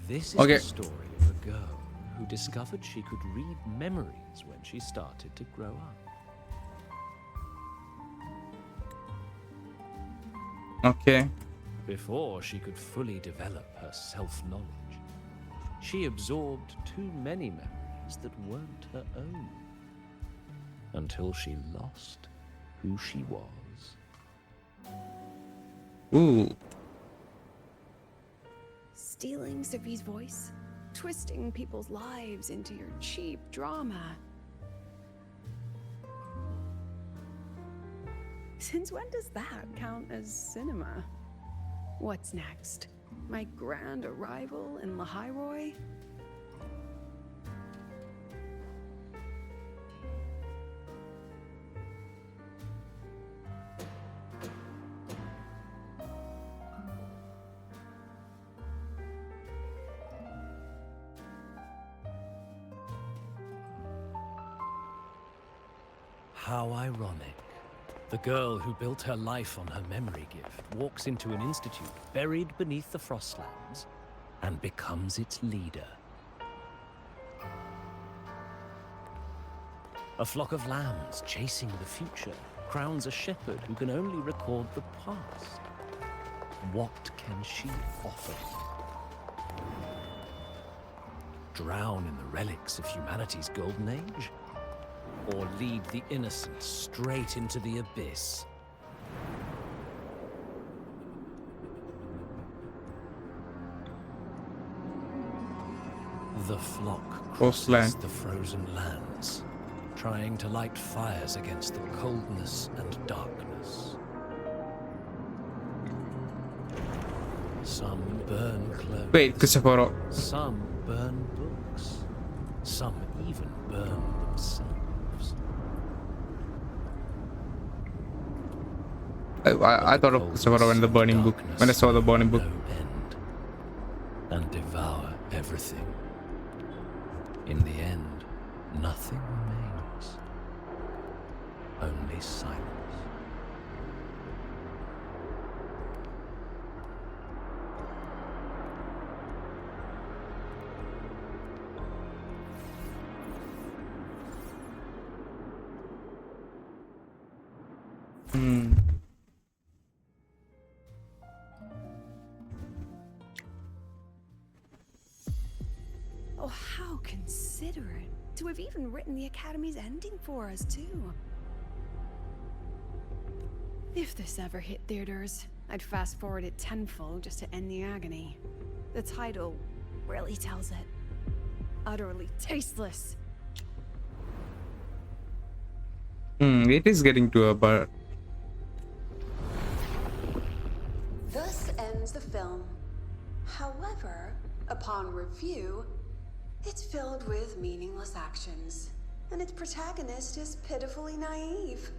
This is Okay. the story of a girl who discovered she could read memories when she started to grow up. Okay. Before she could fully develop her self-knowledge, she absorbed too many memories that weren't her own, until she lost who she was. Ooh. Stealing Sophie's voice? Twisting people's lives into your cheap drama? Since when does that count as cinema? What's next? My grand arrival in Lahairoi? How ironic. The girl who built her life on her memory gift walks into an institute buried beneath the Frostlands and becomes its leader. A flock of lambs chasing the future crowns a shepherd who can only record the past. What can she offer? Drown in the relics of humanity's golden age? Or lead the innocent straight into the abyss? The flock crosses the frozen lands, trying to light fires against the coldness and darkness. Some burn clothes. Wait, Cristoforo. Some burn books. Some even burn themselves. I thought of Cristoforo when the burning book. When I saw the burning book. No end, and devour everything. In the end, nothing remains. Only silence. Oh, how considerate. To have even written the Academy's ending for us, too. If this ever hit theaters, I'd fast forward it tenfold just to end the agony. The title really tells it. Utterly tasteless. It is getting to a bar. Thus ends the film. However, upon review, it's filled with meaningless actions, and its protagonist is pitifully naive.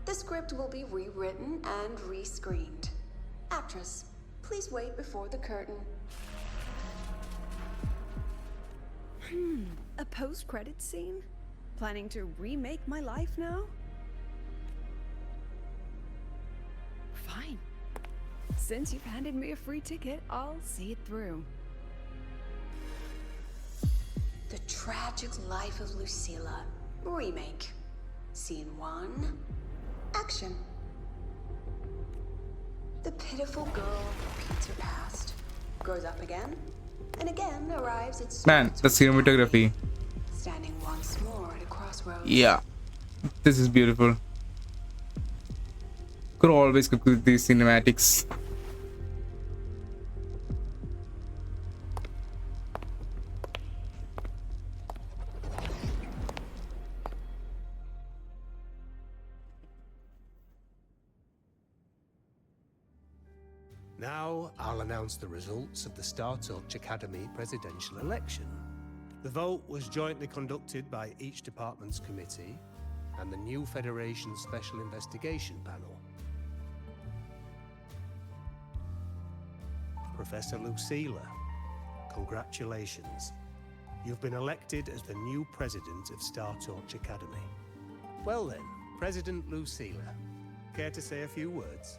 The script will be rewritten and rescreened. Actress, please wait before the curtain. A post-credits scene? Planning to remake my life now? Fine. Since you've handed me a free ticket, I'll see it through. The Tragic Life of Lucilla. Remake. Scene 1. Action. The pitiful girl repeats her past, grows up again, and again arrives at Man, the cinematography. standing once more at a crossroads. Yeah, this is beautiful. Could always cook with these cinematics. Now I'll announce the results of the StarTouch Academy presidential election. The vote was jointly conducted by each department's committee and the new Federation Special Investigation Panel. Professor Lucilla, congratulations. You've been elected as the new president of StarTouch Academy. Well then, President Lucilla, care to say a few words?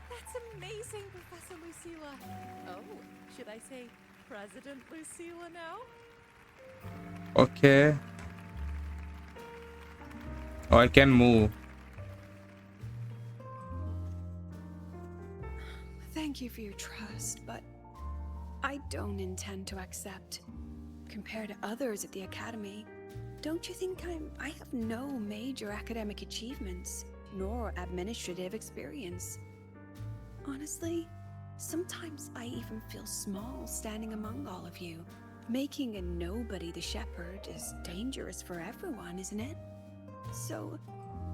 That's amazing, Professor Lucilla. Oh, should I say President Lucilla now? Okay. Oh, I can move. Thank you for your trust, but I don't intend to accept. Compared to others at the Academy, don't you think I have no major academic achievements, nor administrative experience? Honestly, sometimes I even feel small standing among all of you. Making a nobody the shepherd is dangerous for everyone, isn't it? So,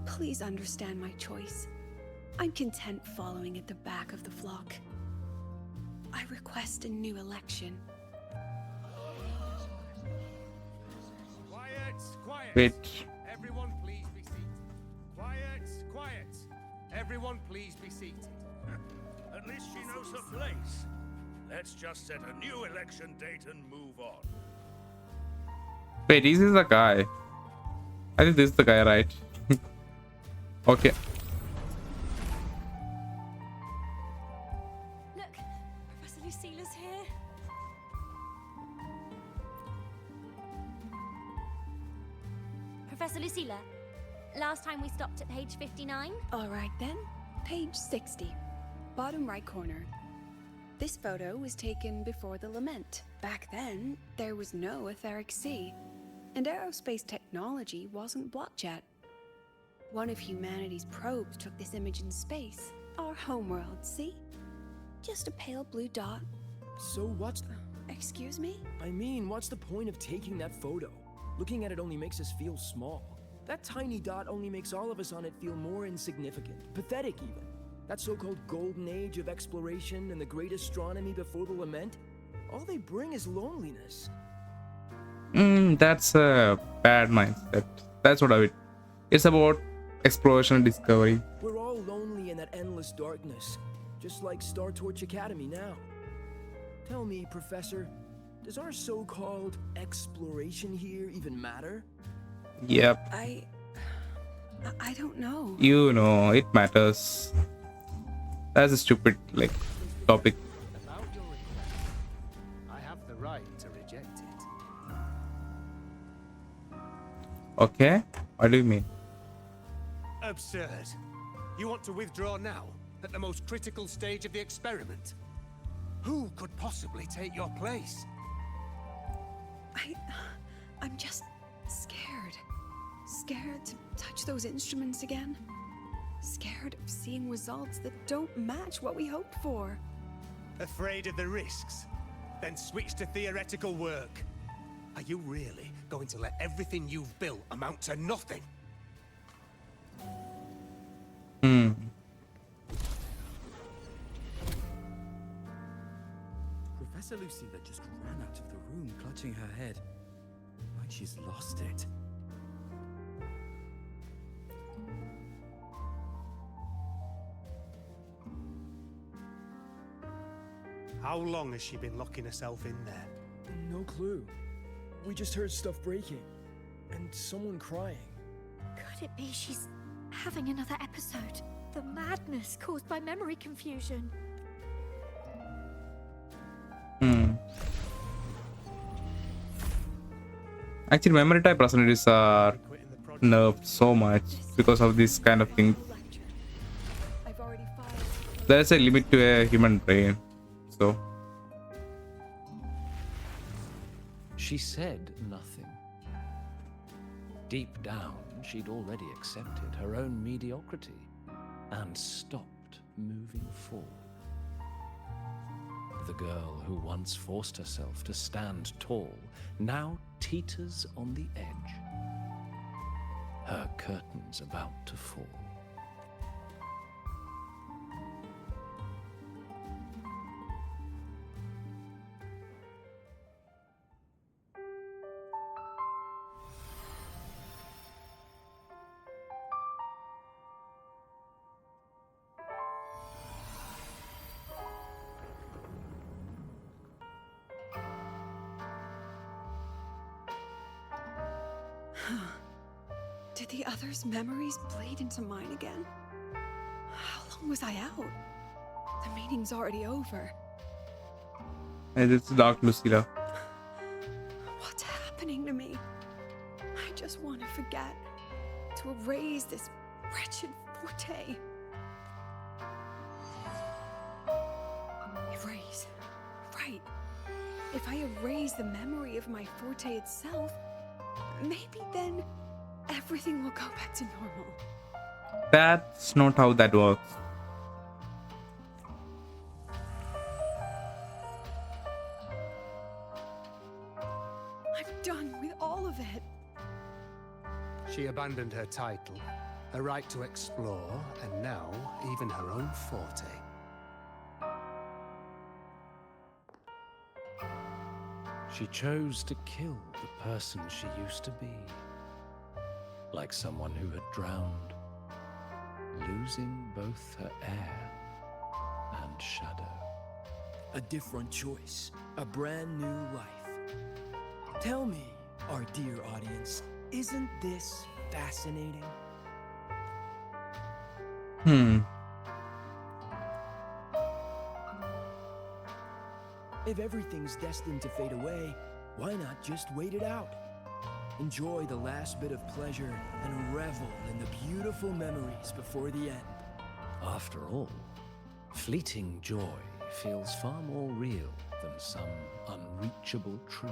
please understand my choice. I'm content following at the back of the flock. I request a new election. Quiet! Wait. Everyone please be seated. Quiet! Everyone please be seated. At least she knows her place. Let's just set a new election date and move on. Wait, this is the guy. I think this is the guy, right? Okay. Look, Professor Lucilla's here. Professor Lucilla, last time we stopped at page 59? All right then, page 60, bottom right corner. This photo was taken before the lament. Back then, there was no etheric sea, and aerospace technology wasn't blocked yet. One of humanity's probes took this image in space. Our homeworld, see? Just a pale blue dot. So what's... Excuse me? I mean, what's the point of taking that photo? Looking at it only makes us feel small. That tiny dot only makes all of us on it feel more insignificant, pathetic even. That so-called golden age of exploration and the great astronomy before the lament, all they bring is loneliness. That's a bad mindset. That's what I would. It's about exploration and discovery. We're all lonely in that endless darkness, just like StarTouch Academy now. Tell me, Professor, does our so-called exploration here even matter? Yep. I don't know. You know, it matters. That's a stupid, like, topic. About your request, I have the right to reject it. Okay? What do you mean? Absurd. You want to withdraw now, at the most critical stage of the experiment? Who could possibly take your place? I'm just scared. Scared to touch those instruments again. Scared of seeing results that don't match what we hoped for. Afraid of the risks? Then switch to theoretical work. Are you really going to let everything you've built amount to nothing? Professor Lucilla just ran out of the room, clutching her head. Like she's lost it. How long has she been locking herself in there? No clue. We just heard stuff breaking. And someone crying. Could it be she's having another episode? The madness caused by memory confusion. Actually, memory type personalities are nerfed so much because of this kind of thing. There's a limit to a human brain, so. She said nothing. Deep down, she'd already accepted her own mediocrity and stopped moving forward. The girl who once forced herself to stand tall now teeters on the edge. Her curtain's about to fall. Did the others' memories bleed into mine again? How long was I out? The meeting's already over. And it's Dark Lucilla. What's happening to me? I just want to forget. To erase this wretched forte. Erase. Right. If I erase the memory of my forte itself, maybe then everything will go back to normal. That's not how that works. I'm done with all of it. She abandoned her title, her right to explore, and now even her own forte. She chose to kill the person she used to be. Like someone who had drowned, losing both her air and shadow. A different choice. A brand new life. Tell me, our dear audience, isn't this fascinating? If everything's destined to fade away, why not just wait it out? Enjoy the last bit of pleasure and revel in the beautiful memories before the end. After all, fleeting joy feels far more real than some unreachable truth.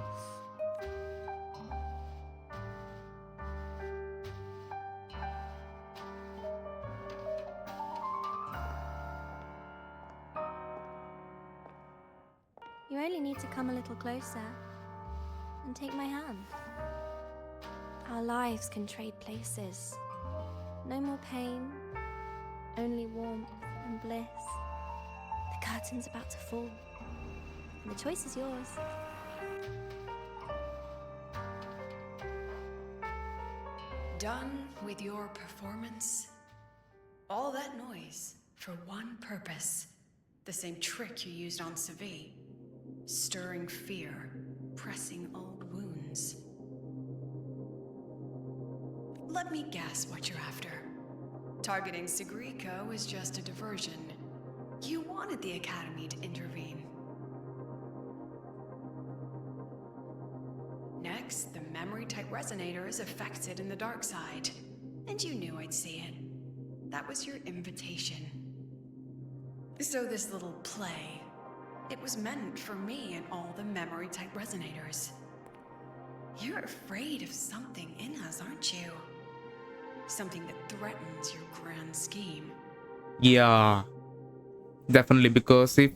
You only need to come a little closer and take my hand. Our lives can trade places. No more pain, only warmth and bliss. The curtain's about to fall, and the choice is yours. Done with your performance? All that noise for one purpose. The same trick you used on Savi. Stirring fear, pressing old wounds. Let me guess what you're after. Targeting Sigrika was just a diversion. You wanted the Academy to intervene. Next, the memory-type resonator is affected in the dark side. And you knew I'd see it. That was your invitation. So this little play, It was meant for me and all the memory type resonators. You're afraid of something in us, aren't you? Something that threatens your grand scheme. Yeah, definitely, because if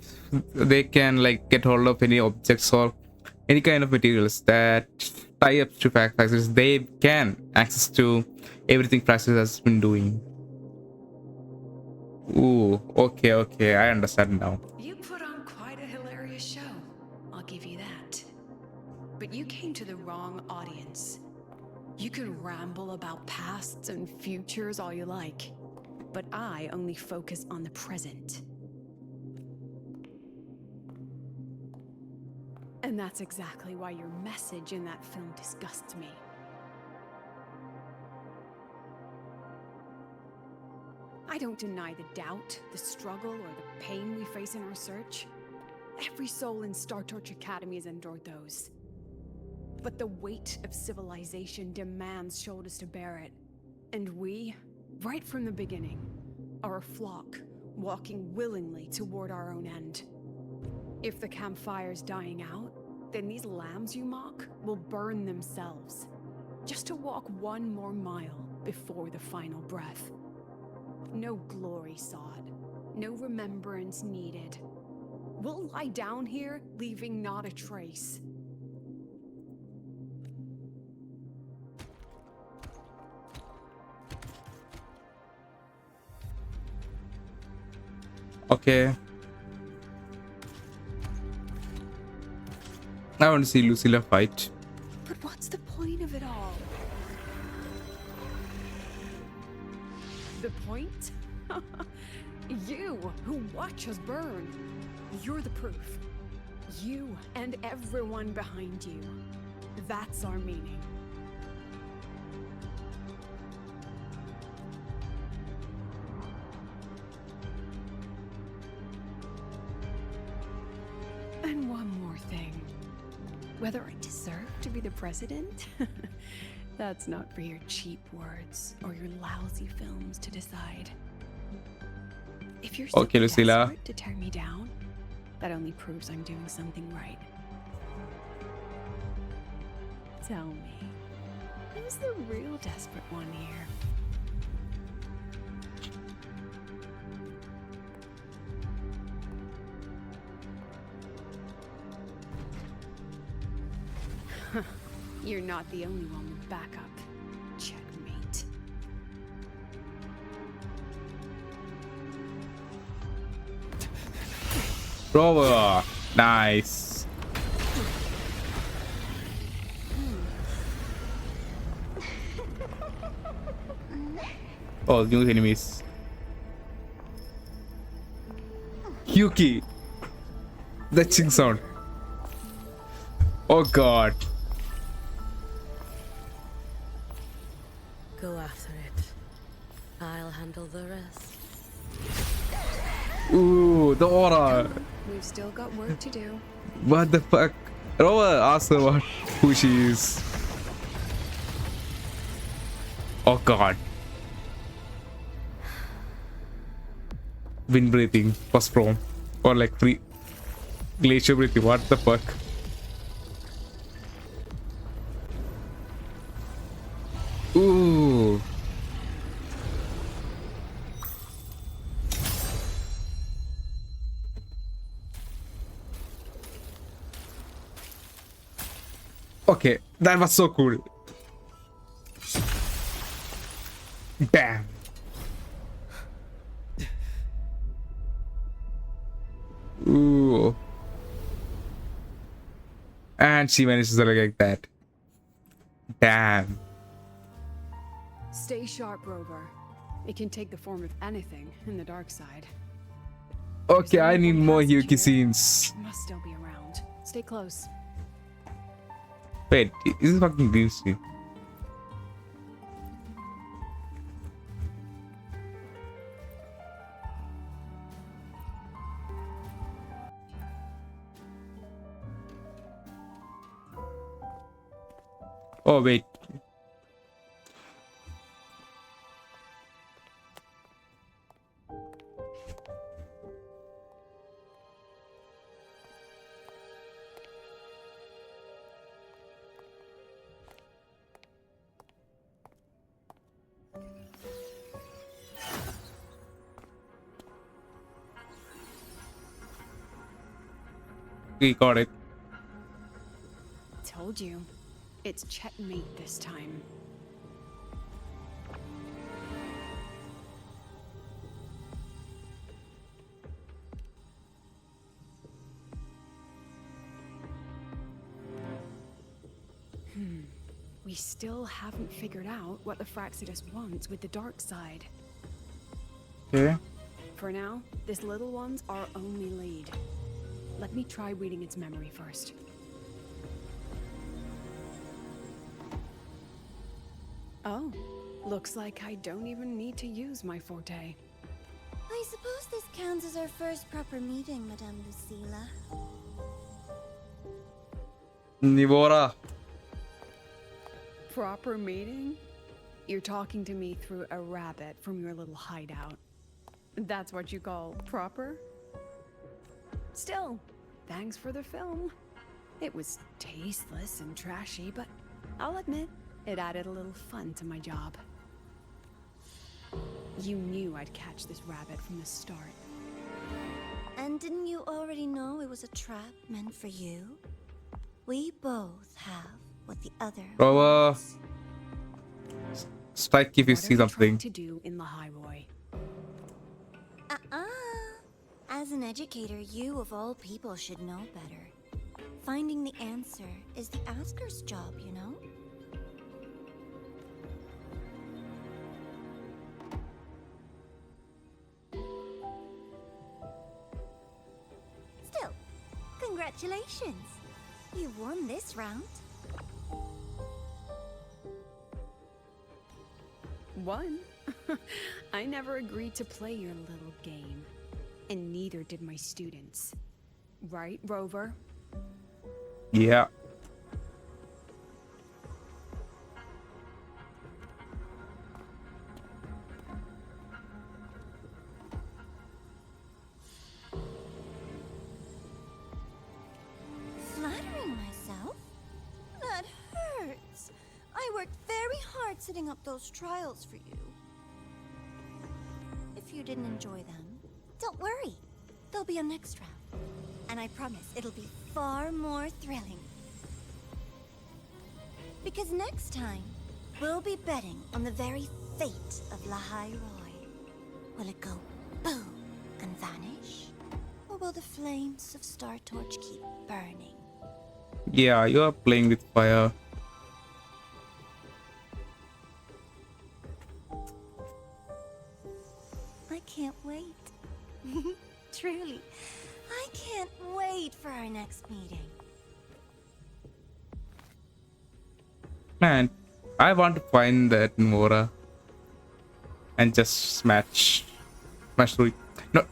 they can like get hold of any objects or any kind of materials that tie up to Praxis, they can access to everything Praxis has been doing. Ooh, okay, I understand now. You put on quite a hilarious show, I'll give you that. But you came to the wrong audience. You could ramble about pasts and futures all you like, but I only focus on the present. And that's exactly why your message in that film disgusts me. I don't deny the doubt, the struggle, or the pain we face in our search. Every soul in Star Torch Academy has endured those. But the weight of civilization demands shoulders to bear it. And we, right from the beginning, are a flock walking willingly toward our own end. If the campfire's dying out, then these lambs you mock will burn themselves, just to walk one more mile before the final breath. No glory sought, no remembrance needed. We'll lie down here, leaving not a trace. Okay. I want to see Lucilla fight. But what's the point of it all? The point? You, who watch us burn. You're the proof. You and everyone behind you. That's our meaning. And one more thing. Whether I deserve to be the president? That's not for your cheap words or your lousy films to decide. If you're so Okay, Lucilla. desperate to tear me down, that only proves I'm doing something right. Tell me, who's the real desperate one here? You're not the only one with backup. Checkmate. Rover. Nice. Oh, new enemies. Hiyuki. The ching sound. Oh god. Go after it. I'll handle the rest. Ooh, the aura. We've still got work to do. What the fuck? Rover asked her what, who she is. Oh god. Wind breathing was from. Or like free glacier breathing. What the fuck? Ooh. Okay, that was so cool. Damn. Ooh. And she manages to look like that. Damn. Stay sharp, Rover. It can take the form of anything in the dark side. Okay, I need more Hiyuki scenes. Must still be around. Stay close. Wait, is this fucking green screen? Oh wait. We got it. Told you. It's checkmate this time. We still haven't figured out what the Fraxidus wants with the dark side. Okay. For now, this little one's our only lead. Let me try reading its memory first. Oh, looks like I don't even need to use my forte. I suppose this counts as our first proper meeting, Madame Lucilla. Nivora. Proper meeting? You're talking to me through a rabbit from your little hideout. That's what you call proper? Still, thanks for the film. It was tasteless and trashy, but I'll admit, it added a little fun to my job. You knew I'd catch this rabbit from the start. And didn't you already know it was a trap meant for you? We both have what the other wants. Strike if you see something. To do in the highway. As an educator, you of all people should know better. Finding the answer is the asker's job, you know? Still, congratulations. You won this round. One? I never agreed to play your little game. And neither did my students. Right, Rover? Yeah. Flattering myself? That hurts. I worked very hard setting up those trials for you. If you didn't enjoy them, don't worry. There'll be a next round. And I promise it'll be far more thrilling. Because next time, we'll be betting on the very fate of Lahai Roy. Will it go boom and vanish? Or will the flames of Star Torch keep burning? Yeah, you are playing with fire. I can't wait. Truly, I can't wait for our next meeting. Man, I want to find that Nora and just smash through it. No,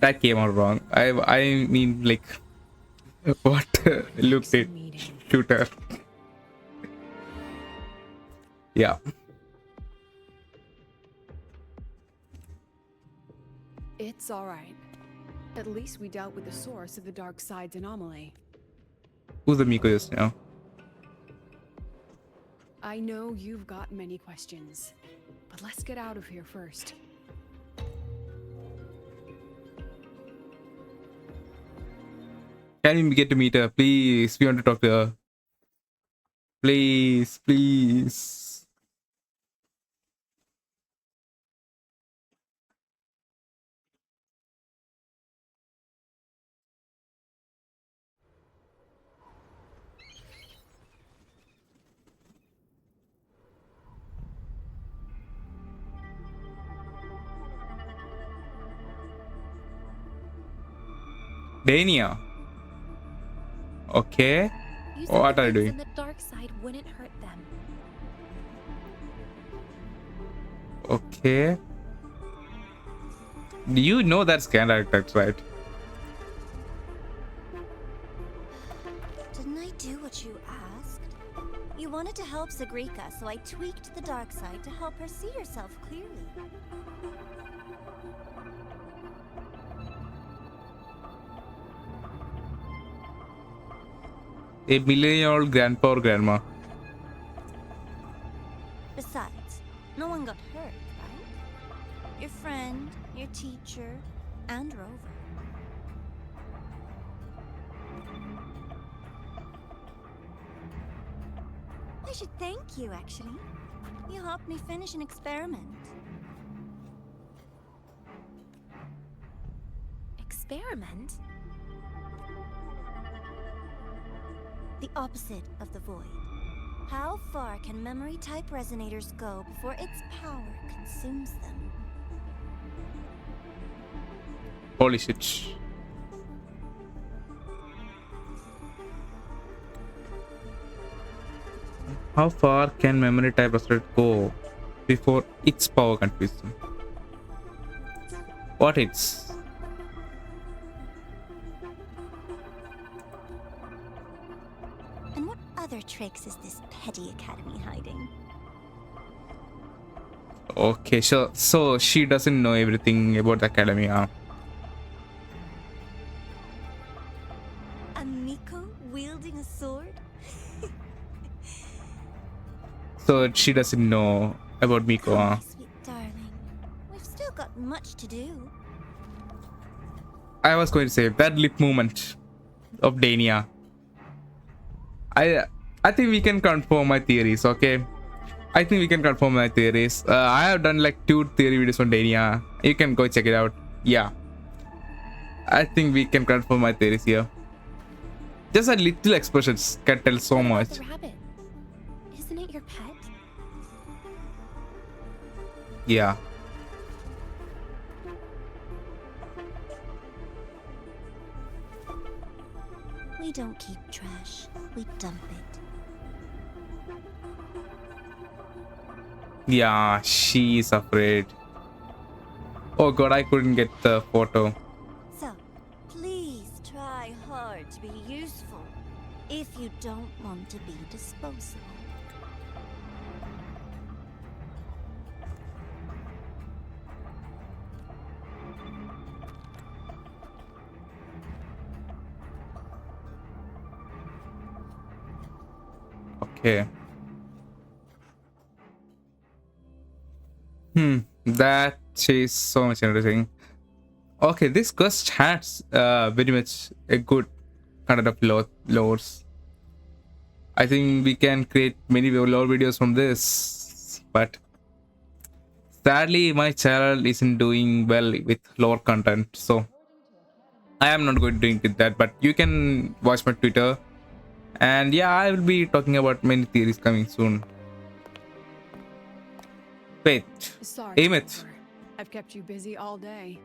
that came out wrong. I mean, like, what? Look at shooter. Yeah. It's alright. At least we dealt with the source of the dark side's anomaly. Who's the Miko just now? I know you've got many questions, but let's get out of here first. Can we get to meet her? Please, we want to talk to her. Please, please. Dania. Okay. What are you doing? The dark side wouldn't hurt them. Okay. Do you know that's Canada attacks, right? Didn't I do what you asked? You wanted to help Zagrika, so I tweaked the dark side to help her see herself clearly. A millennial grandpa or grandma. Besides, no one got hurt, right? Your friend, your teacher, and Rover. Thank you, actually. You helped me finish an experiment. Experiment? The opposite of the void. How far can memory-type resonators go before its power consumes them? Holy shit. How far can memory type restored go before its power confuses them? What it's? And what other tricks is this petty academy hiding? Okay, so she doesn't know everything about the academy, huh? A Miko wielding a sword? So she doesn't know about Miko, huh? Sweet darling. We've still got much to do. I was going to say that lip movement of Dania. I think we can confirm my theories, okay? I think we can confirm my theories. I have done like 2 theory videos on Dania. You can go check it out. Yeah. I think we can confirm my theories here. Just a little expressions can tell so much. The rabbit. Isn't it your pet? Yeah. We don't keep trash. We dump it. Yeah, she's afraid. Oh god, I couldn't get the photo. So, please try hard to be useful if you don't want to be disposable. Okay. That is so much interesting. Okay, this quest has very much a good kind of lores. I think we can create many lore videos from this, but sadly my channel isn't doing well with lore content, so I am not going to doing with that. But you can watch my Twitter, and yeah, I will be talking about many theories coming soon. Wait, Sorry, aim it. Oliver. I've kept you busy all day.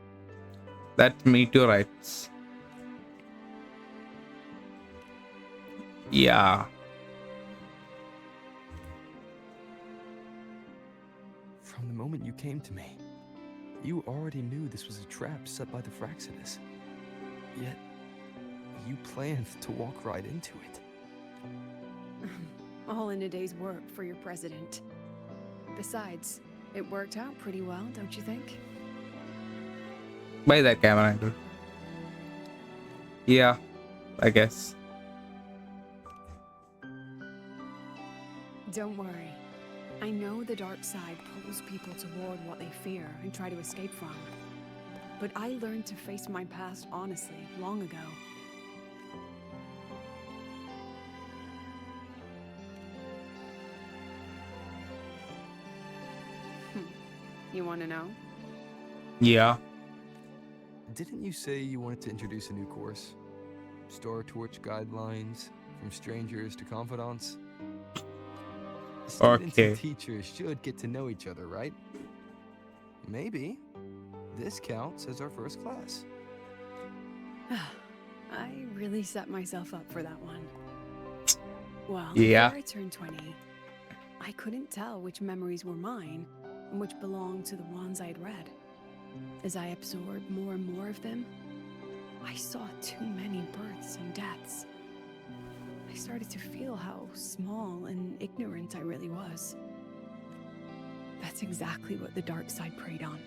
That meteorites. Yeah. From the moment you came to me, you already knew this was a trap set by the Fraxidus. Yet, you planned to walk right into it. All in a day's work for your president. Besides, it worked out pretty well, don't you think? By that camera angle. Yeah, I guess. Don't worry. I know the dark side pulls people toward what they fear and try to escape from. But I learned to face my past honestly long ago. You want to know? Yeah. Didn't you say you wanted to introduce a new course? Star Torch guidelines, from strangers to confidants? Students Okay. and teachers should get to know each other, right? Maybe this counts as our first class. I really set myself up for that one. Well, Yeah. before I turned 20, I couldn't tell which memories were mine and which belonged to the ones I'd read. As I absorbed more and more of them, I saw too many births and deaths. I started to feel how small and ignorant I really was. That's exactly what the dark side preyed on.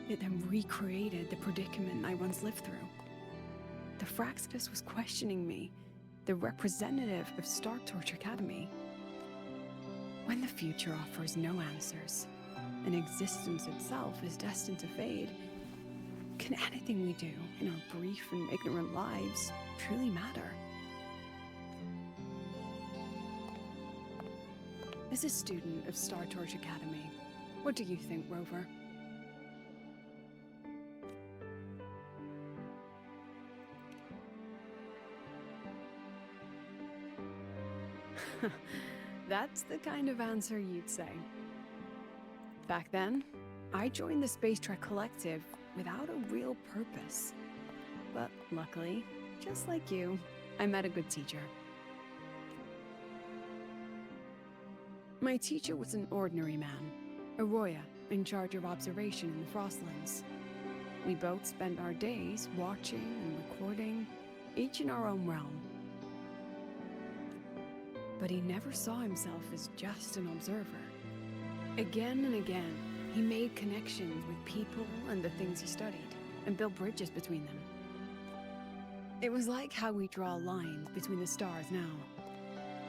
It then recreated the predicament I once lived through. The Fraxidus was questioning me, the representative of Star Torch Academy. When the future offers no answers, and existence itself is destined to fade, can anything we do in our brief and ignorant lives truly matter? As a student of Star Torch Academy, what do you think, Rover? That's the kind of answer you'd say. Back then, I joined the Space Trek Collective without a real purpose. But luckily, just like you, I met a good teacher. My teacher was an ordinary man, Arroya, in charge of observation in the Frostlands. We both spent our days watching and recording, each in our own realm. But he never saw himself as just an observer. Again and again, he made connections with people and the things he studied, and built bridges between them. It was like how we draw lines between the stars now.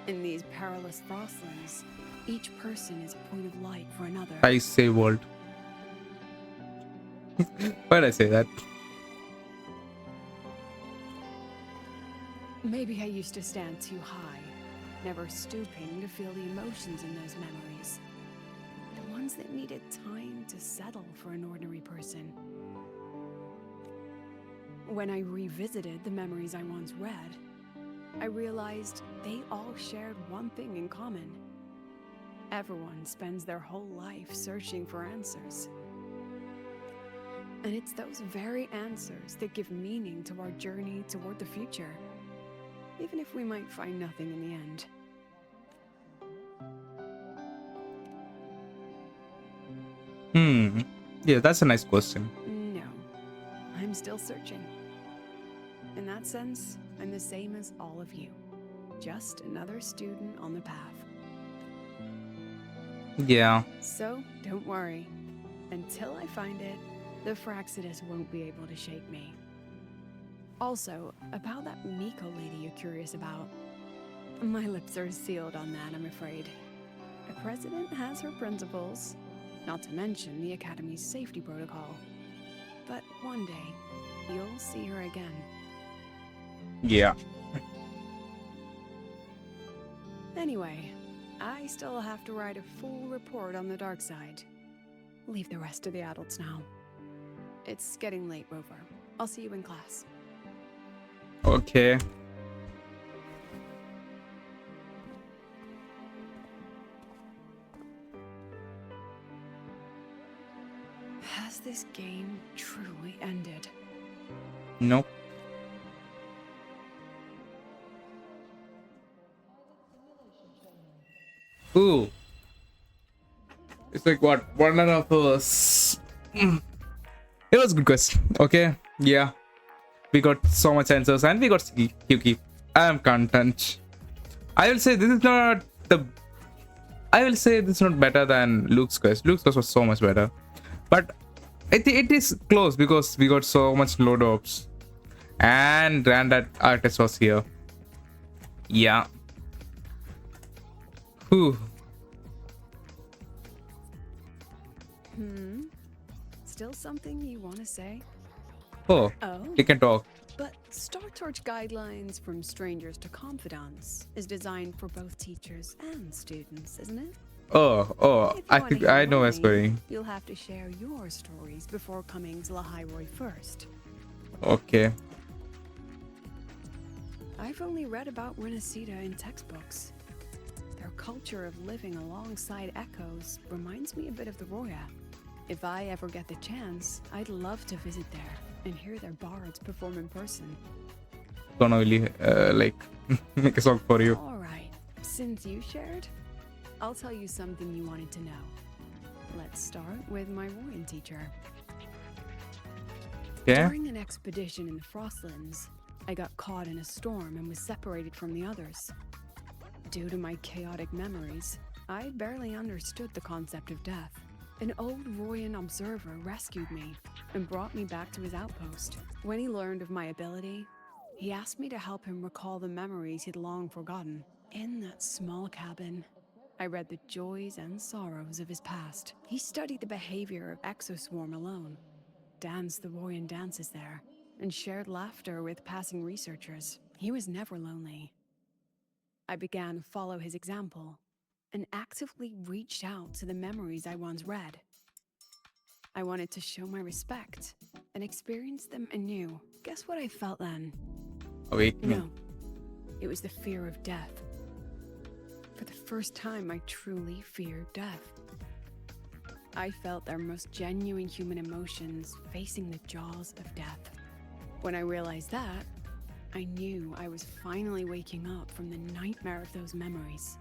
In these perilous Frostlands, each person is a point of light for another. I say world. Why did I say that? Maybe I used to stand too high, never stooping to feel the emotions in those memories. The ones that needed time to settle for an ordinary person. When I revisited the memories I once read, I realized they all shared one thing in common. Everyone spends their whole life searching for answers. And it's those very answers that give meaning to our journey toward the future, even if we might find nothing in the end. Yeah, that's a nice question. No, I'm still searching. In that sense, I'm the same as all of you. Just another student on the path. Yeah. So, don't worry. Until I find it, the Fraxidus won't be able to shake me. Also, about that Miko lady you're curious about. My lips are sealed on that, I'm afraid. A president has her principles, not to mention the Academy's safety protocol. But one day, you'll see her again. Yeah. Anyway, I still have to write a full report on the dark side. Leave the rest to the adults now. It's getting late, Rover. I'll see you in class. Okay. Has this game truly ended? Nope. Ooh. It's like what? 1.5 hours. It was a good question. Okay. Yeah. We got so much answers and we got Hiyuki. I am content. I will say this is not better than Luke's quest. Luke's quest was so much better. But it is close because we got so much load ops. And Granddad Artist was here. Yeah. Whew. Still something you want to say? Oh, you can talk. But Star Torch Guidelines from Strangers to Confidants is designed for both teachers and students, isn't it? Oh, I think I know where it's going. You'll have to share your stories before coming to Lahairoi first. Okay. I've only read about Renacita in textbooks. Their culture of living alongside echoes reminds me a bit of the Roya. If I ever get the chance, I'd love to visit there and hear their bards perform in person. Gonna really make a song for you. All right, since you shared, I'll tell you something you wanted to know. Let's start with my Royan teacher. Yeah? During an expedition in the Frostlands, I got caught in a storm and was separated from the others. Due to my chaotic memories, I barely understood the concept of death. An old Royan observer rescued me and brought me back to his outpost. When he learned of my ability, he asked me to help him recall the memories he'd long forgotten. In that small cabin, I read the joys and sorrows of his past. He studied the behavior of Exoswarm alone, danced the Royan dances there, and shared laughter with passing researchers. He was never lonely. I began to follow his example, and actively reached out to the memories I once read. I wanted to show my respect and experience them anew. Guess what I felt then? Oh, wait. No, it was the fear of death. For the first time, I truly feared death. I felt their most genuine human emotions facing the jaws of death. When I realized that, I knew I was finally waking up from the nightmare of those memories.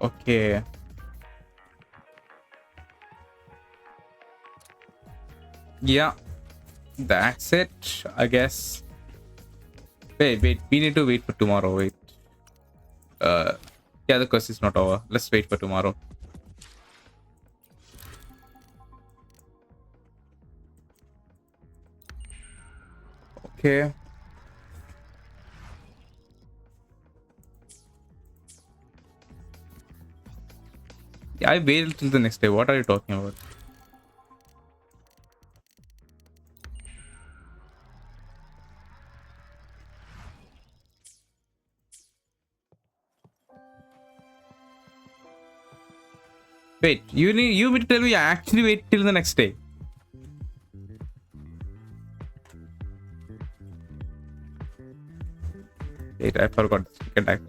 Okay. Yeah, that's it, I guess. Wait, we need to wait for tomorrow. Wait. Yeah, the quest is not over. Let's wait for tomorrow. Okay. Yeah, I waited till the next day. What are you talking about? Wait, you mean to tell me I actually wait till the next day? Wait, I forgot. Get back.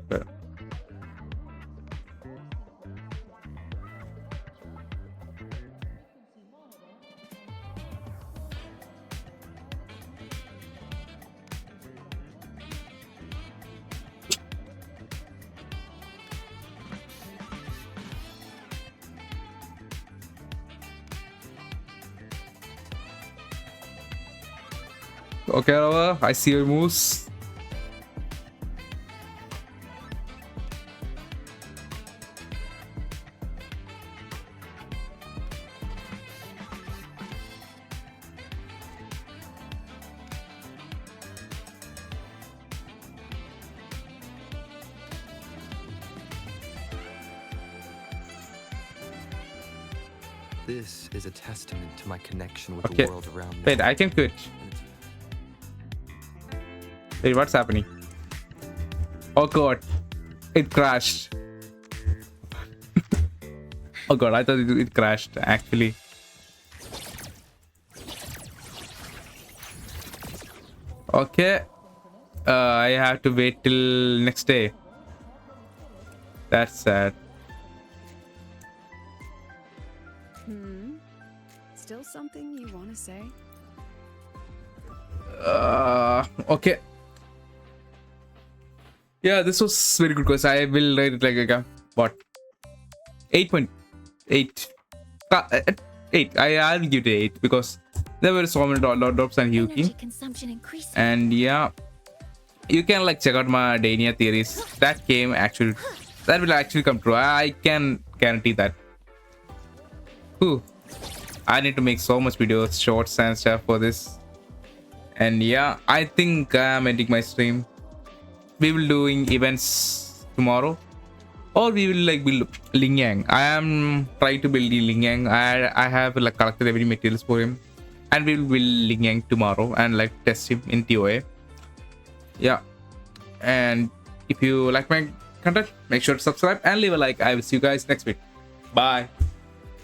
Okay, Rava, I see your moves. This is a testament to my connection with Okay. the world around me. Wait, I can quit. Wait, what's happening? Oh god, it crashed. Oh god, I thought it crashed actually. Okay, I have to wait till next day. That's sad. Still something you want to say? Okay. Yeah, this was very good because I will rate it like a what? 8.8. 8. I'll give it 8 because there were so many drops and Hiyuki. And yeah, you can like check out my Dania theories. That will actually come true. I can guarantee that. Whew. I need to make so much videos, shorts and stuff for this. And yeah, I think I'm ending my stream. We will doing events tomorrow, or we will like build Ling Yang. I am trying to build the Ling Yang. I have like collected every materials for him, and we will build Ling Yang tomorrow and like test him in TOA. Yeah, and if you like my content, make sure to subscribe and leave a like. I will see you guys next week. Bye.